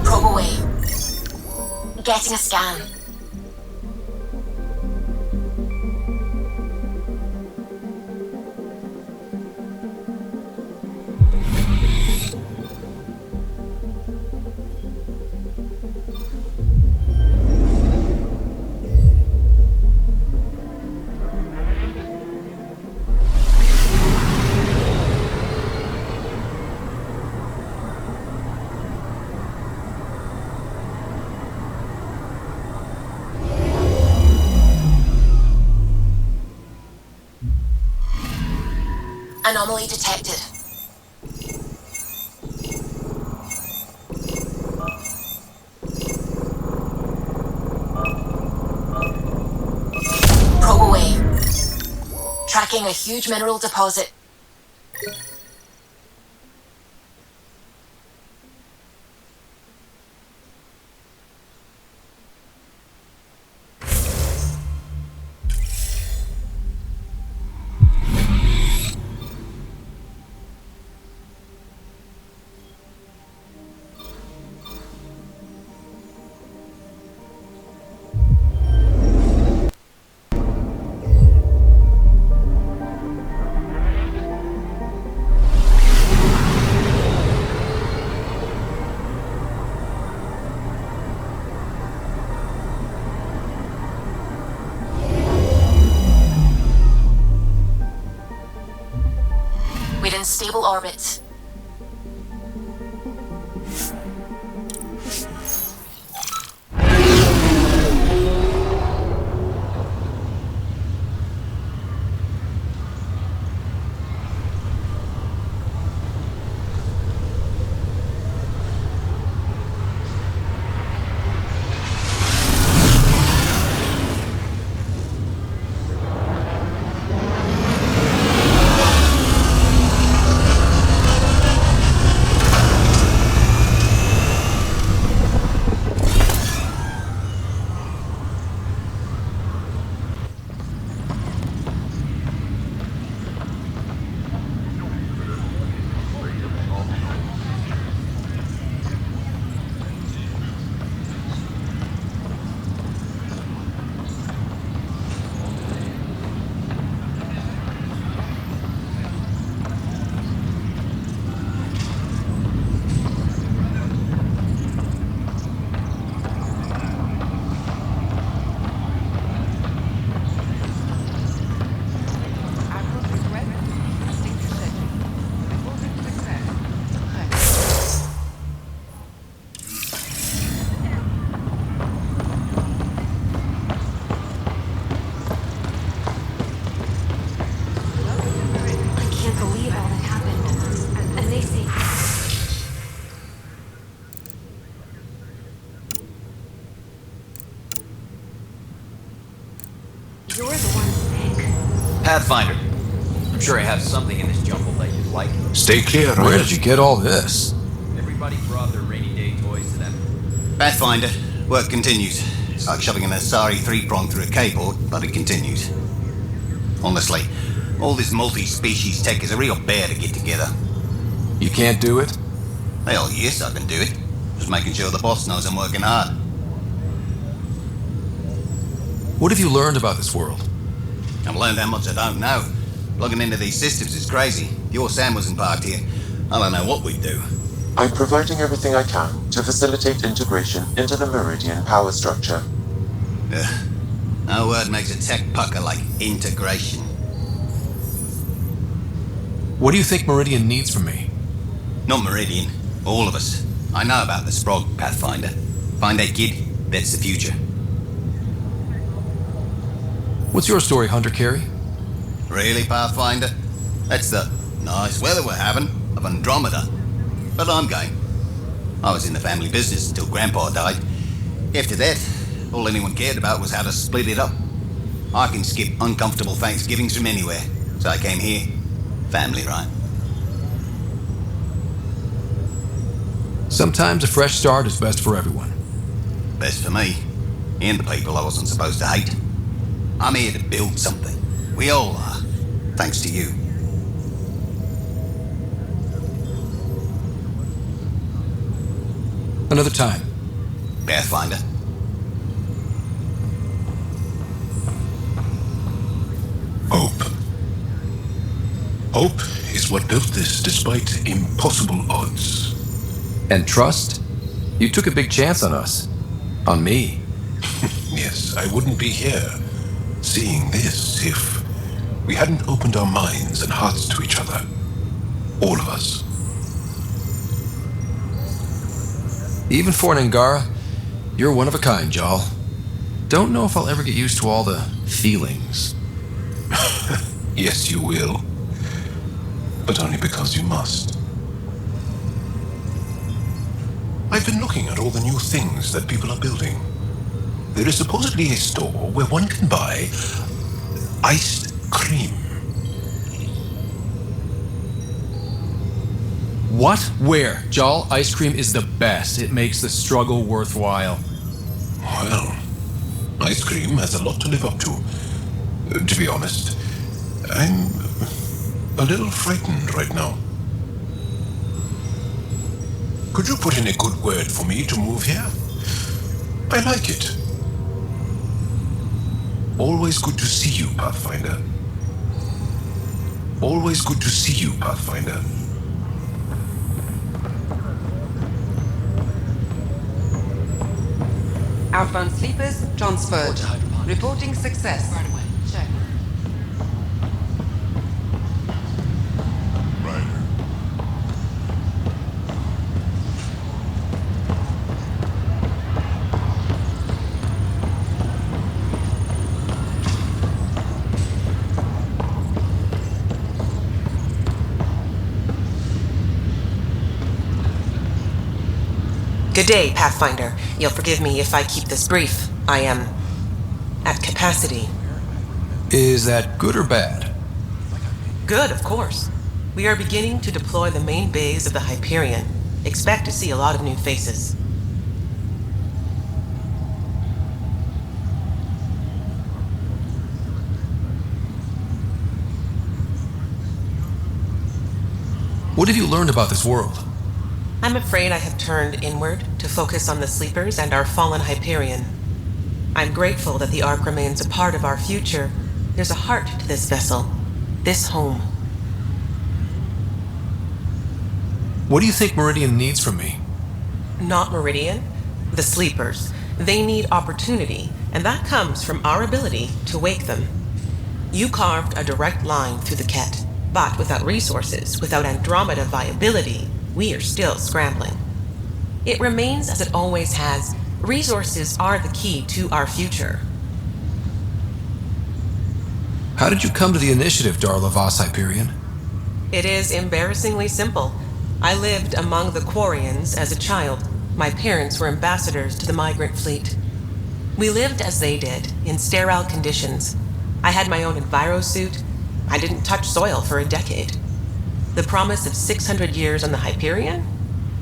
Probe away. Getting a scan. Anomaly detected. Probe away. Tracking a huge mineral deposit. Within stable orbit. Pathfinder. I'm sure I have something in this jumble that you'd like. Stay clear, Where did you get all this? Everybody brought their rainy day toys to them. Pathfinder, work continues. It's like shoving an Asari 3-prong through a K-board, but it continues. Honestly, all this multi-species tech is a real bear to get together. You can't do it? Hell, yes, I can do it. Just making sure the boss knows I'm working hard. What have you learned about this world? I've learned how much I don't know. Plugging into these systems is crazy. If your Sam wasn't parked here, I don't know what we'd do. I'm providing everything I can to facilitate integration into the Meridian power structure. No word makes a tech pucker like integration. What do you think Meridian needs from me? Not Meridian. All of us. I know about the Sprog, Pathfinder. Find that kid, that's the future. What's your story, Hunter Carey? Really, Pathfinder? That's the nice weather we're having of Andromeda. But I'm game. I was in the family business until Grandpa died. After that, all anyone cared about was how to split it up. I can skip uncomfortable Thanksgivings from anywhere, so I came here. Family, right? Sometimes a fresh start is best for everyone. Best for me, and the people I wasn't supposed to hate. I'm here to build something. We all are, thanks to you. Another time. Pathfinder. Hope. Hope is what built this despite impossible odds. And trust? You took a big chance on us. On me. Yes, I wouldn't be here seeing this if we hadn't opened our minds and hearts to each other. All of us. Even for an Angara, you're one of a kind, Jal. Don't know if I'll ever get used to all the feelings. Yes, you will. But only because you must. I've been looking at all the new things that people are building. There is supposedly a store where one can buy iced cream. What? Where? Jal, ice cream is the best. It makes the struggle worthwhile. Well, ice cream has a lot to live up to. To be honest, I'm a little frightened right now. Could you put in a good word for me to move here? I like it. Always good to see you, Pathfinder. Always good to see you, Pathfinder. Outbound sleepers transferred. Reporting success. Right away. Check. Good day, Pathfinder. You'll forgive me if I keep this brief. I am at capacity. Is that good or bad? Good, of course. We are beginning to deploy the main bays of the Hyperion. Expect to see a lot of new faces. What have you learned about this world? I'm afraid I have turned inward to focus on the sleepers and our fallen Hyperion. I'm grateful that the Ark remains a part of our future. There's a heart to this vessel, this home. What do you think Meridian needs from me? Not Meridian, the sleepers. They need opportunity, and that comes from our ability to wake them. You carved a direct line through the Ket, but without resources, without Andromeda viability, we are still scrambling. It remains as it always has. Resources are the key to our future. How did you come to the initiative, Darla Voss Hyperion? It is embarrassingly simple. I lived among the Quarians as a child. My parents were ambassadors to the migrant fleet. We lived as they did, in sterile conditions. I had my own envirosuit, I didn't touch soil for a decade. The promise of 600 years on the Hyperion?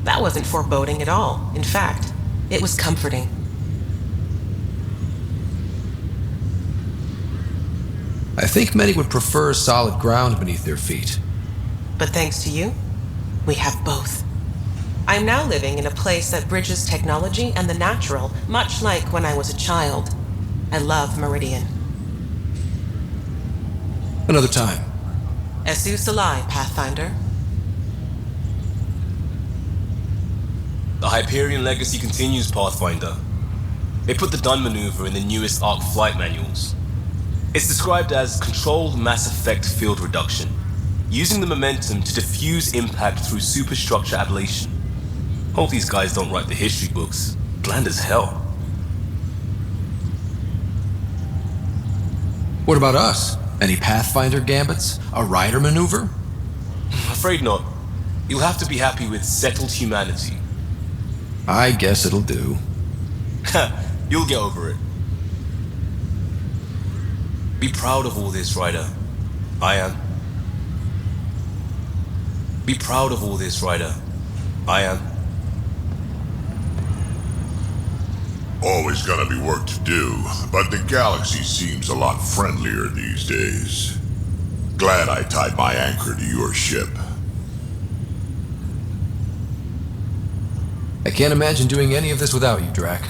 That wasn't foreboding at all. In fact, it was comforting. I think many would prefer solid ground beneath their feet. But thanks to you, we have both. I'm now living in a place that bridges technology and the natural, much like when I was a child. I love Meridian. Another time. Esu Salai, Pathfinder. The Hyperion legacy continues, Pathfinder. They put the Dun maneuver in the newest ARC flight manuals. It's described as controlled mass effect field reduction, using the momentum to diffuse impact through superstructure ablation. Hope these guys don't write the history books. Bland as hell. What about us? Any Pathfinder gambits? A rider maneuver? Afraid not. You'll have to be happy with settled humanity. I guess it'll do. You'll get over it. Be proud of all this, Ryder. I am. Be proud of all this, Ryder. I am. Always gonna be work to do, but the galaxy seems a lot friendlier these days. Glad I tied my anchor to your ship. I can't imagine doing any of this without you, Drac.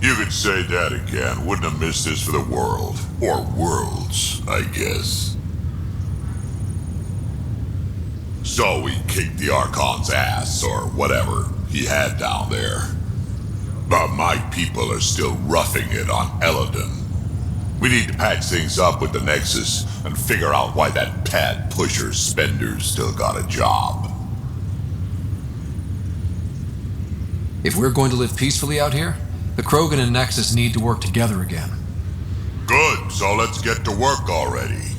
You could say that again. Wouldn't have missed this for the world. Or worlds, I guess. So we kicked the Archon's ass, or whatever he had down there. But my people are still roughing it on Eladon. We need to patch things up with the Nexus and figure out why that pad pusher Spender's still got a job. If we're going to live peacefully out here, the Krogan and Nexus need to work together again. Good, so let's get to work already.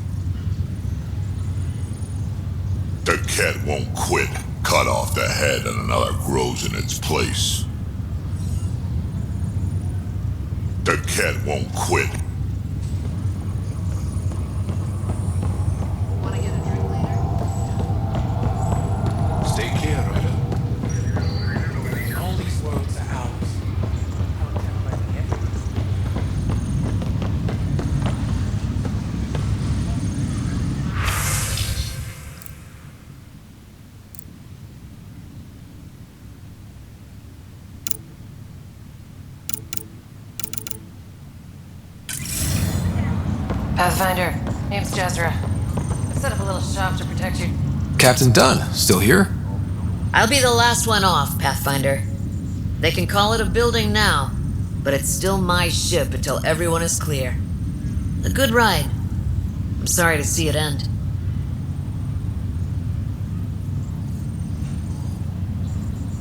The cat won't quit. Cut off the head and another grows in its place. The cat won't quit. Wanna get a drink later? Stay clear, Ryder. All these worlds are ours. Pathfinder, name's Jezra. I set up a little shop to protect you. Captain Dunn, still here? I'll be the last one off, Pathfinder. They can call it a building now, but it's still my ship until everyone is clear. A good ride. I'm sorry to see it end.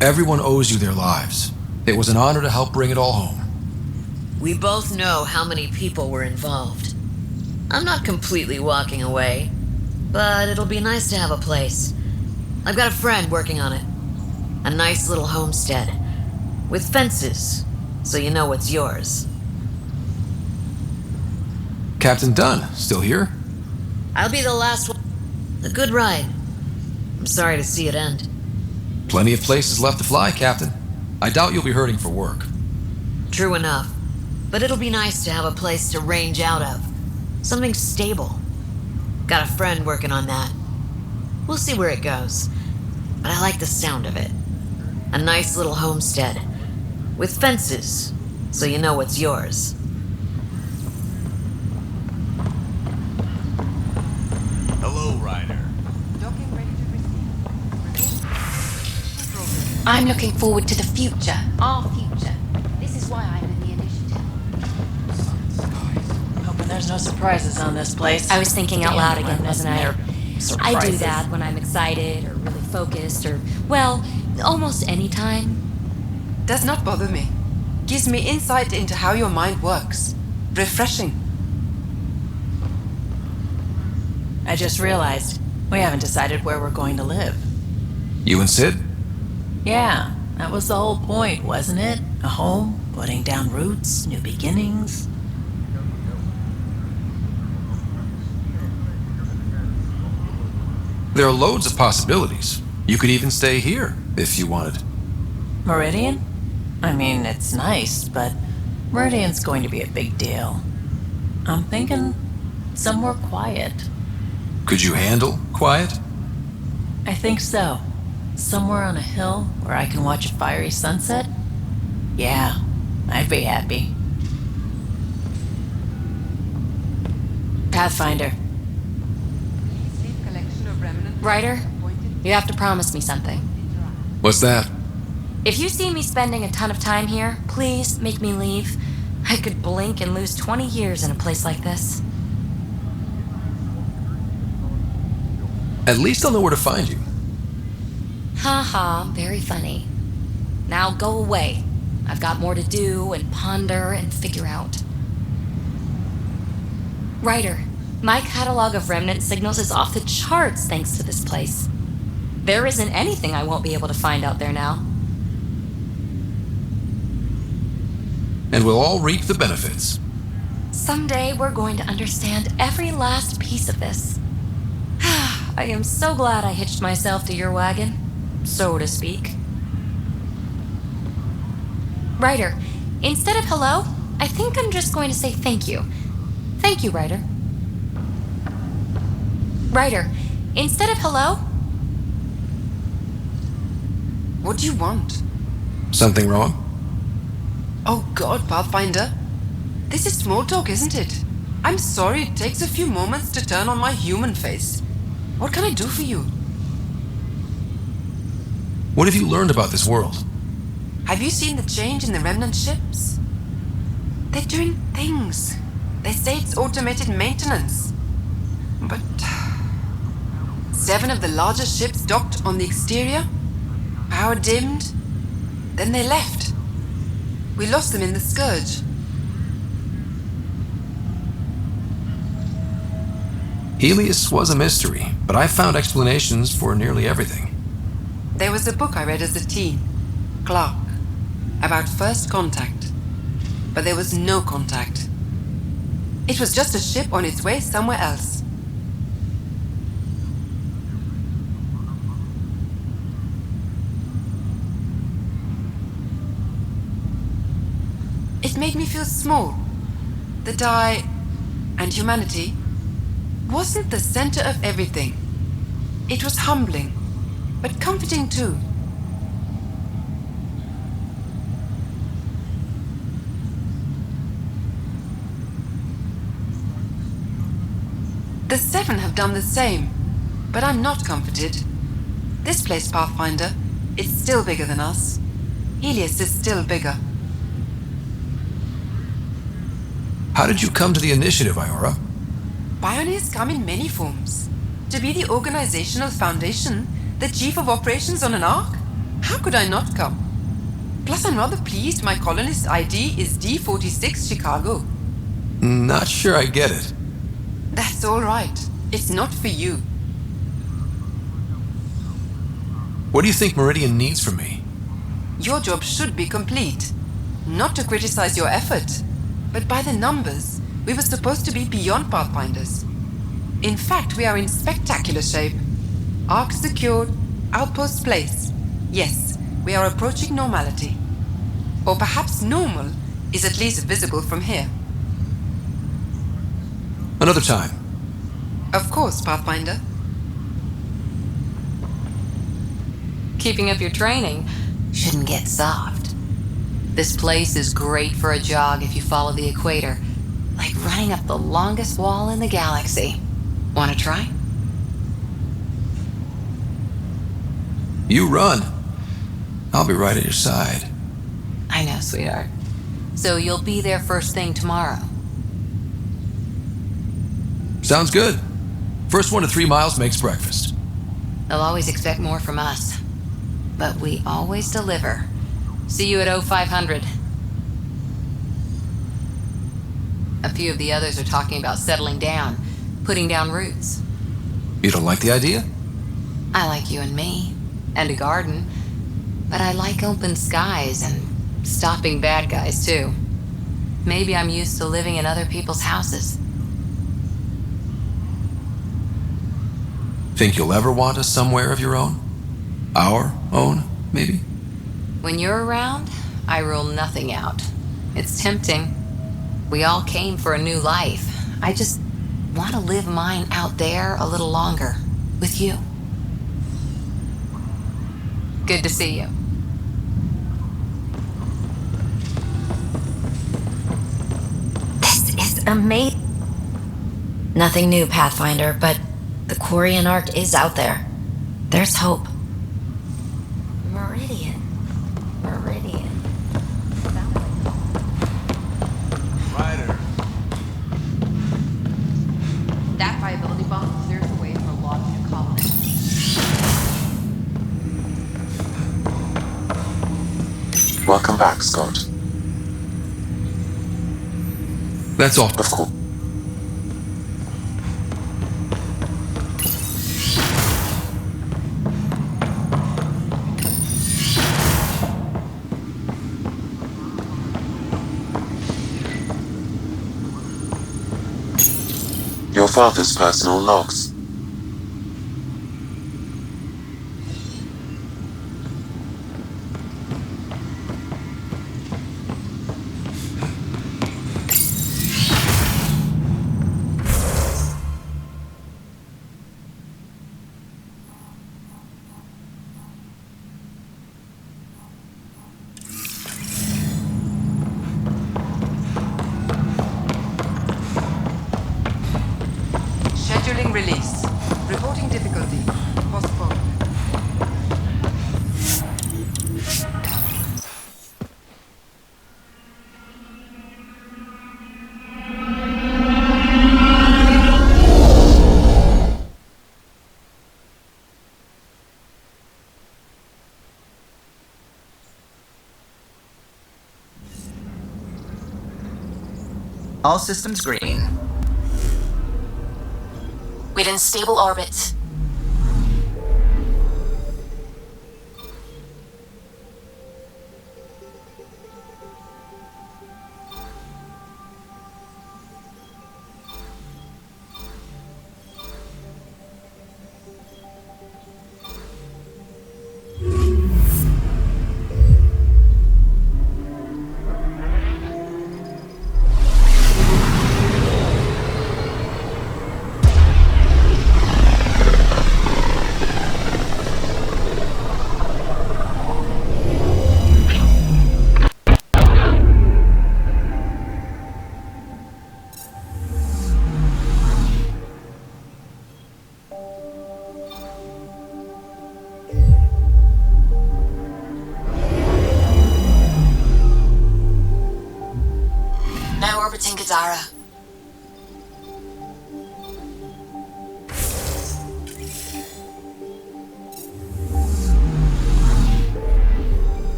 Everyone owes you their lives. It was an honor to help bring it all home. We both know how many people were involved. I'm not completely walking away, but it'll be nice to have a place. I've got a friend working on it. A nice little homestead. With fences, so you know what's yours. Captain Dunn, still here? I'll be the last one. A good ride. I'm sorry to see it end. Plenty of places left to fly, Captain. I doubt you'll be hurting for work. True enough. But it'll be nice to have a place to range out of. Something stable. Got a friend working on that. We'll see where it goes. But I like the sound of it. A nice little homestead. With fences, so you know what's yours. Hello, Ryder. I'm looking forward to the future. Our future. This is why I'm in the initiative. Hoping there's no surprises on this place. I was thinking out loud again, wasn't I? I do that when I'm excited or really focused or, well, almost any time. Does not bother me. Gives me insight into how your mind works. Refreshing. I just realized we haven't decided where we're going to live. You and Sid? Yeah, that was the whole point, wasn't it? A home, putting down roots, new beginnings. There are loads of possibilities. You could even stay here, if you wanted. Meridian? I mean, it's nice, but Meridian's going to be a big deal. I'm thinking somewhere quiet. Could you handle quiet? I think so. Somewhere on a hill where I can watch a fiery sunset? Yeah, I'd be happy. Pathfinder. Ryder, you have to promise me something. What's that? If you see me spending a ton of time here, please make me leave. I could blink and lose 20 years in a place like this. At least I'll know where to find you. Ha ha, very funny. Now go away. I've got more to do and ponder and figure out. Ryder, my catalog of remnant signals is off the charts thanks to this place. There isn't anything I won't be able to find out there now. And we'll all reap the benefits. Someday we're going to understand every last piece of this. I am so glad I hitched myself to your wagon, so to speak. Ryder, instead of hello, I think I'm just going to say thank you. Thank you, Ryder. Ryder, instead of hello... What do you want? Something wrong? Oh God, Pathfinder. This is small talk, isn't it? I'm sorry it takes a few moments to turn on my human face. What can I do for you? What have you learned about this world? Have you seen the change in the remnant ships? They're doing things. They say it's automated maintenance. But 7 of the largest ships docked on the exterior, power dimmed, then they left. We lost them in the Scourge. Helios was a mystery, but I found explanations for nearly everything. There was a book I read as a teen, Clark, about first contact. But there was no contact. It was just a ship on its way somewhere else. It made me feel small. That I, and humanity, wasn't the center of everything. It was humbling, but comforting too. The 7 have done the same, but I'm not comforted. This place, Pathfinder, it's still bigger than us. Helios is still bigger. How did you come to the initiative, Iora? Pioneers come in many forms. To be the organizational foundation, the chief of operations on an Ark? How could I not come? Plus, I'm rather pleased my colonist ID is D46 Chicago. Not sure I get it. That's all right. It's not for you. What do you think Meridian needs from me? Your job should be complete. Not to criticize your effort, but by the numbers, we were supposed to be beyond Pathfinders. In fact, we are in spectacular shape. Ark secured, outpost placed. Yes, we are approaching normality. Or perhaps normal is at least visible from here. Another time. Of course, Pathfinder. Keeping up your training shouldn't get soft. This place is great for a jog if you follow the equator, like running up the longest wall in the galaxy. Want to try? You run. I'll be right at your side. I know, sweetheart. So you'll be there first thing tomorrow. Sounds good. First 1 to 3 miles makes breakfast. They'll always expect more from us. But we always deliver. See you at 0500. A few of the others are talking about settling down, putting down roots. You don't like the idea? I like you and me, and a garden. But I like open skies and stopping bad guys too. Maybe I'm used to living in other people's houses. Think you'll ever want us somewhere of your own? Our own, maybe? When you're around, I rule nothing out. It's tempting. We all came for a new life. I just want to live mine out there a little longer. With you. Good to see you. This is amazing. Nothing new, Pathfinder, but the Quarian Ark is out there. There's hope. Meridian. Ryder. That viability bomb clears the way for a lot of new colonists. Welcome back, Scott. That's all. Of course. Your father's personal logs. Scheduling release. Reporting difficulty. Postponed. All systems green. Within stable orbit.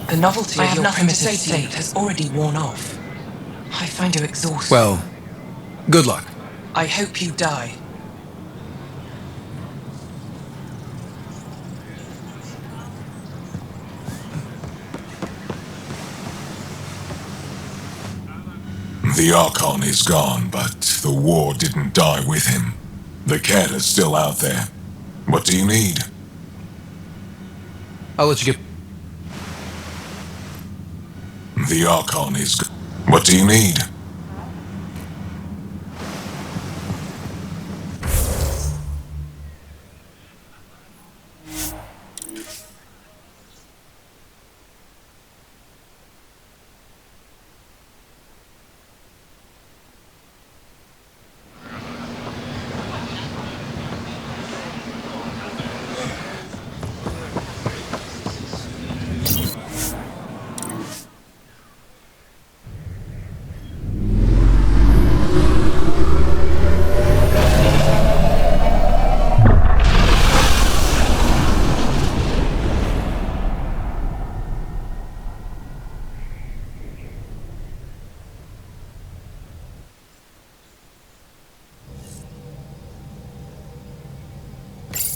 The novelty of your primitive state has already worn off. I find you exhausting. Well, good luck. I hope you die. The Archon is gone, but the war didn't die with him. The cat is still out there. What do you need? I'll let you get... The Archon is... What do you need?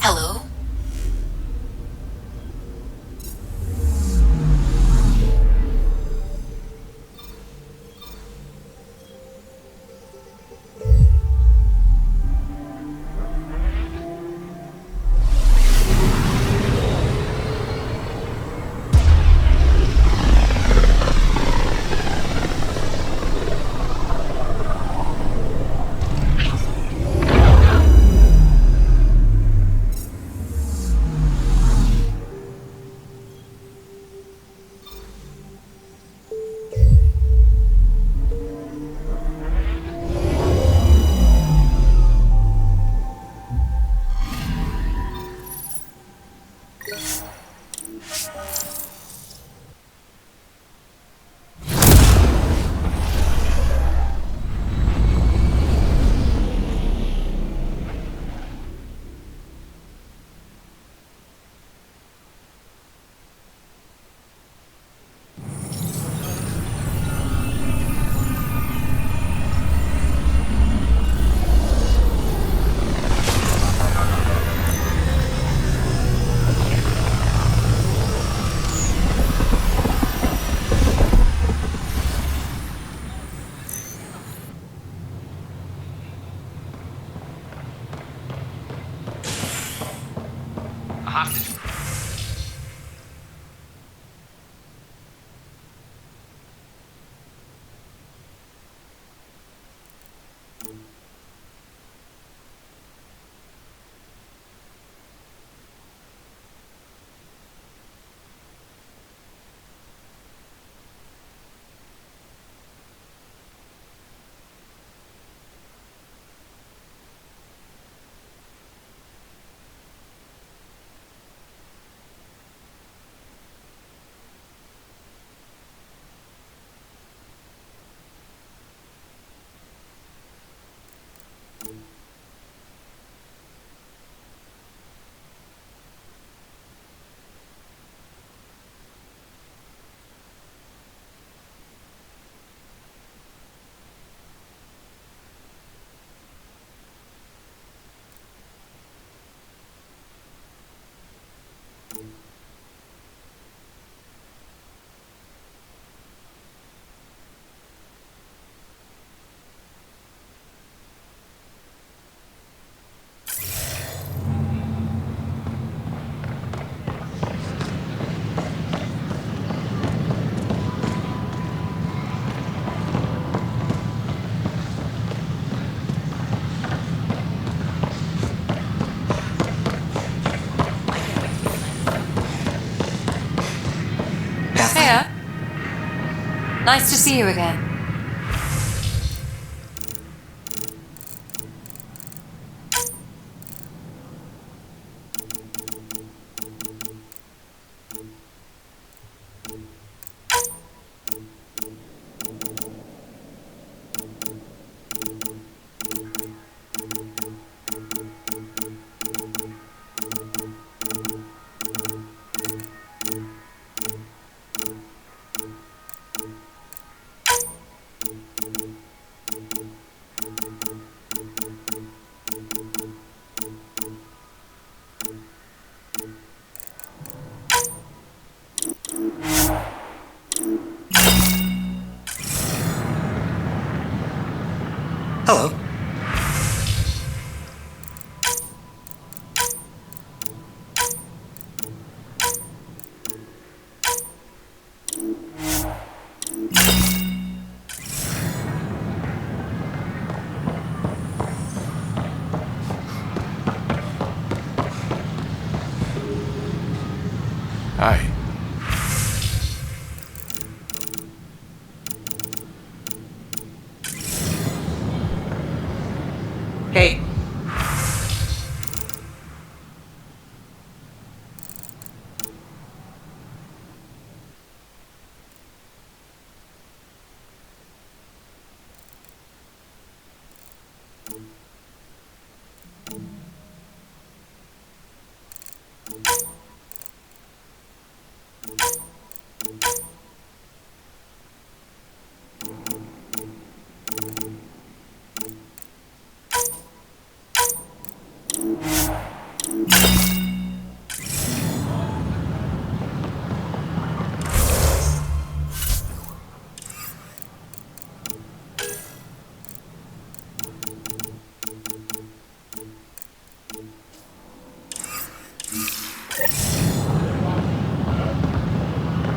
Hello? Hiya. Nice to see you again. Hi. Hey.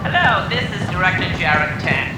Hello, this is Director Jared Tan.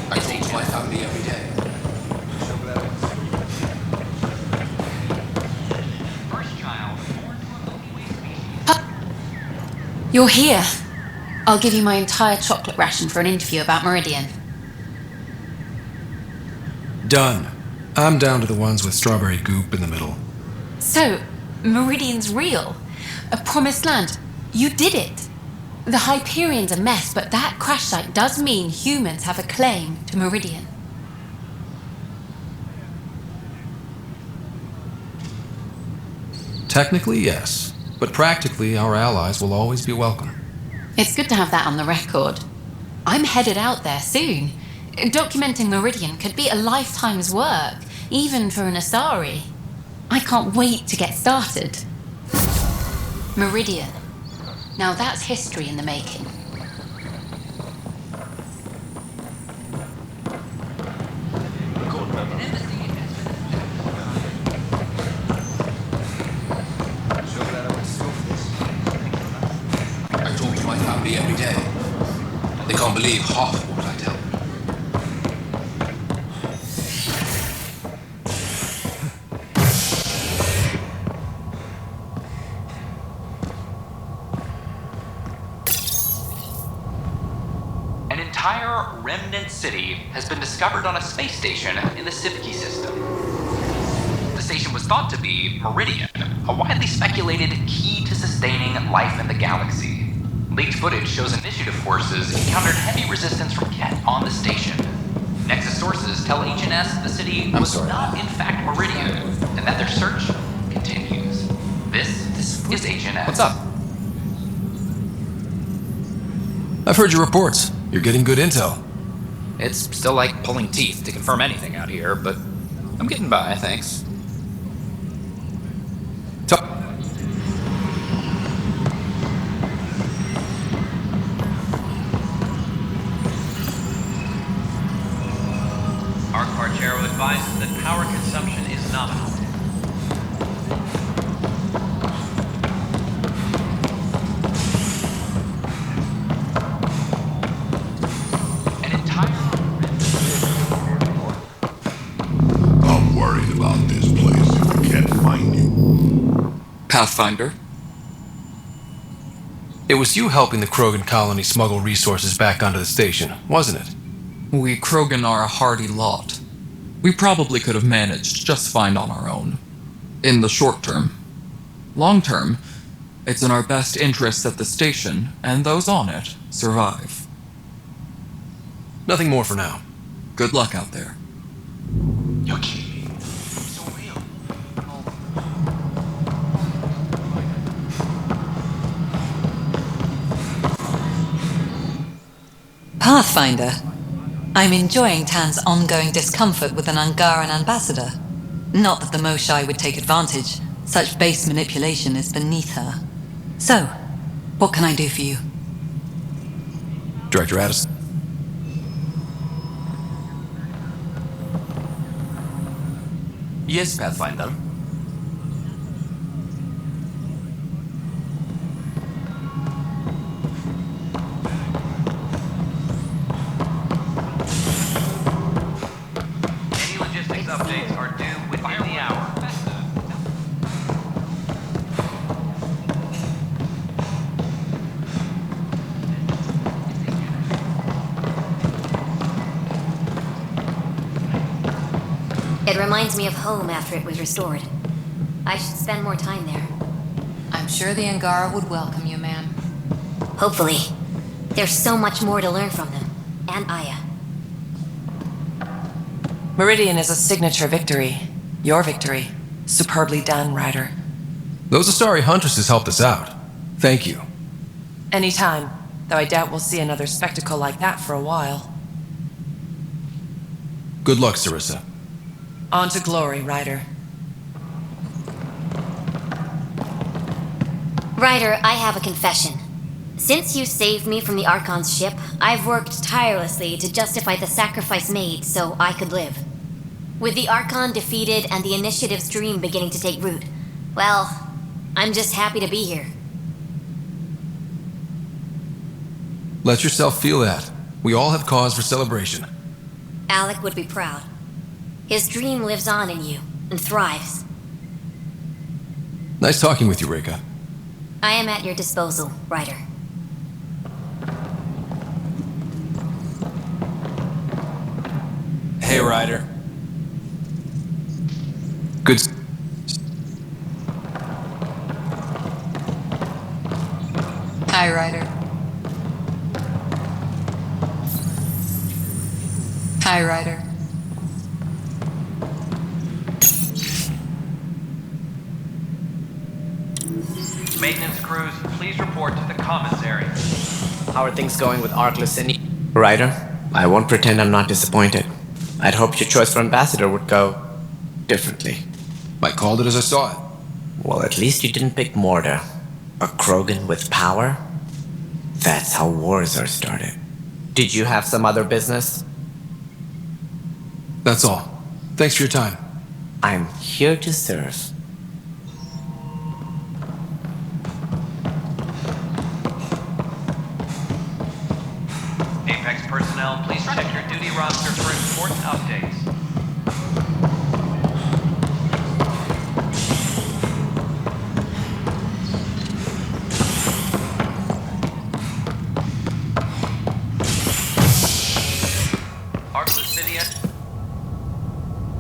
I talk to my family every day. You're here. I'll give you my entire chocolate ration for an interview about Meridian. Done. I'm down to the ones with strawberry goop in the middle. So, Meridian's real. A promised land. You did it. The Hyperion's a mess, but that crash site does mean humans have a claim to Meridian. Technically, yes. But practically, our allies will always be welcome. It's good to have that on the record. I'm headed out there soon. Documenting Meridian could be a lifetime's work, even for an Asari. I can't wait to get started. Meridian. Now that's history in the making. I talk to my family every day. They can't believe half of what I tell them. An entire remnant city has been discovered on a space station in the Sivki system. The station was thought to be Meridian, a widely speculated key to sustaining life in the galaxy. Leaked footage shows initiative forces encountered heavy resistance from Ket on the station. Nexus sources tell HNS the city was not in fact Meridian, and that their search continues. This is HNS. What's up? I've heard your reports. You're getting good intel. It's still like pulling teeth to confirm anything out here, but I'm getting by, thanks. Archero advises that power consumption is nominal. I'm worried about this place if we can't find you. Pathfinder? It was you helping the Krogan colony smuggle resources back onto the station, wasn't it? We Krogan are a hardy lot. We probably could have managed just fine on our own. In the short term. Long term, it's in our best interest that the station, and those on it, survive. Nothing more for now. Good luck out there. You're kidding me. So real. Pathfinder, I'm enjoying Tan's ongoing discomfort with an Angaran ambassador. Not that the Moshai would take advantage. Such base manipulation is beneath her. So, what can I do for you? Director Addison. Yes, Pathfinder. Any logistics updates are due within the hour. It reminds me of home after it was restored. I should spend more time there. I'm sure the Angara would welcome you, ma'am. Hopefully. There's so much more to learn from them. And Aya. Meridian is a signature victory. Your victory. Superbly done, Ryder. Those Astari huntresses helped us out. Thank you. Anytime, though I doubt we'll see another spectacle like that for a while. Good luck, Sarissa. On to glory, Ryder. Ryder, I have a confession. Since you saved me from the Archon's ship, I've worked tirelessly to justify the sacrifice made so I could live. With the Archon defeated and the Initiative's dream beginning to take root, well, I'm just happy to be here. Let yourself feel that. We all have cause for celebration. Alec would be proud. His dream lives on in you, and thrives. Nice talking with you, Reka. I am at your disposal, Ryder. Hey, Ryder. Good. Hi, Ryder. Hi, Ryder. Maintenance crews, please report to the commissary. How are things going with Arkless and Ryder? I won't pretend I'm not disappointed. I'd hoped your choice for ambassador would go differently. I called it as I saw it. Well, at least you didn't pick Mortar. A Krogan with power? That's how wars are started. Did you have some other business? That's all. Thanks for your time. I'm here to serve. Apex personnel, please check your duty roster for important updates.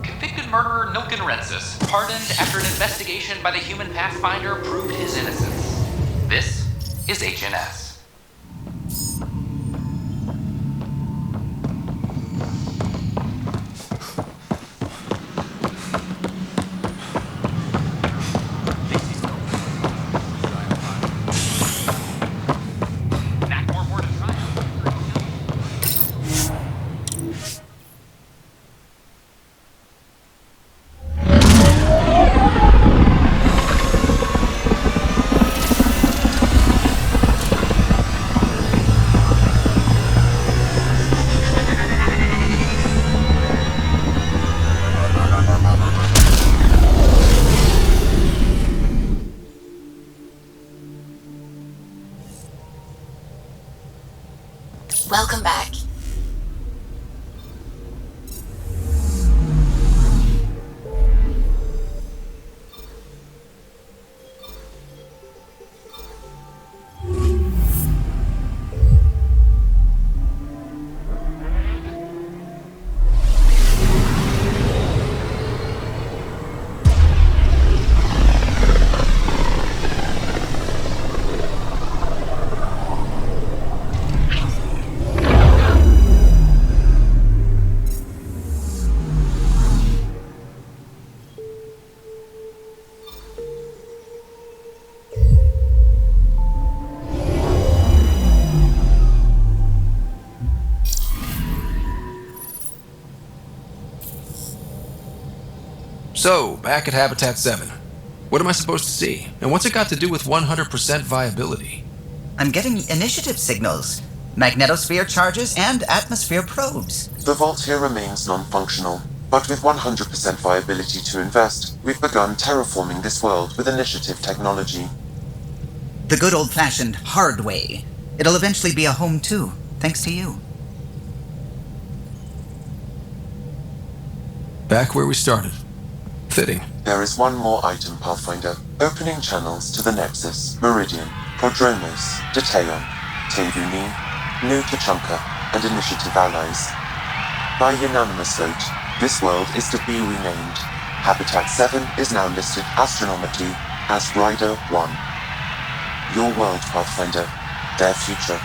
Convicted murderer Nilken Rensis, pardoned after an investigation by the human Pathfinder proved his innocence. This is HNS. So, back at Habitat 7. What am I supposed to see? And what's it got to do with 100% viability? I'm getting initiative signals, magnetosphere charges, and atmosphere probes. The vault here remains non-functional, but with 100% viability to invest, we've begun terraforming this world with initiative technology. The good old-fashioned hard way. It'll eventually be a home too, thanks to you. Back where we started. Fitting. There is one more item, Pathfinder. Opening channels to the Nexus, Meridian, Prodromos, Detaeon, Tevunin, New Tachanka, and Initiative allies. By unanimous vote, this world is to be renamed. Habitat 7 is now listed astronomically as Rider 1. Your world, Pathfinder. Their future.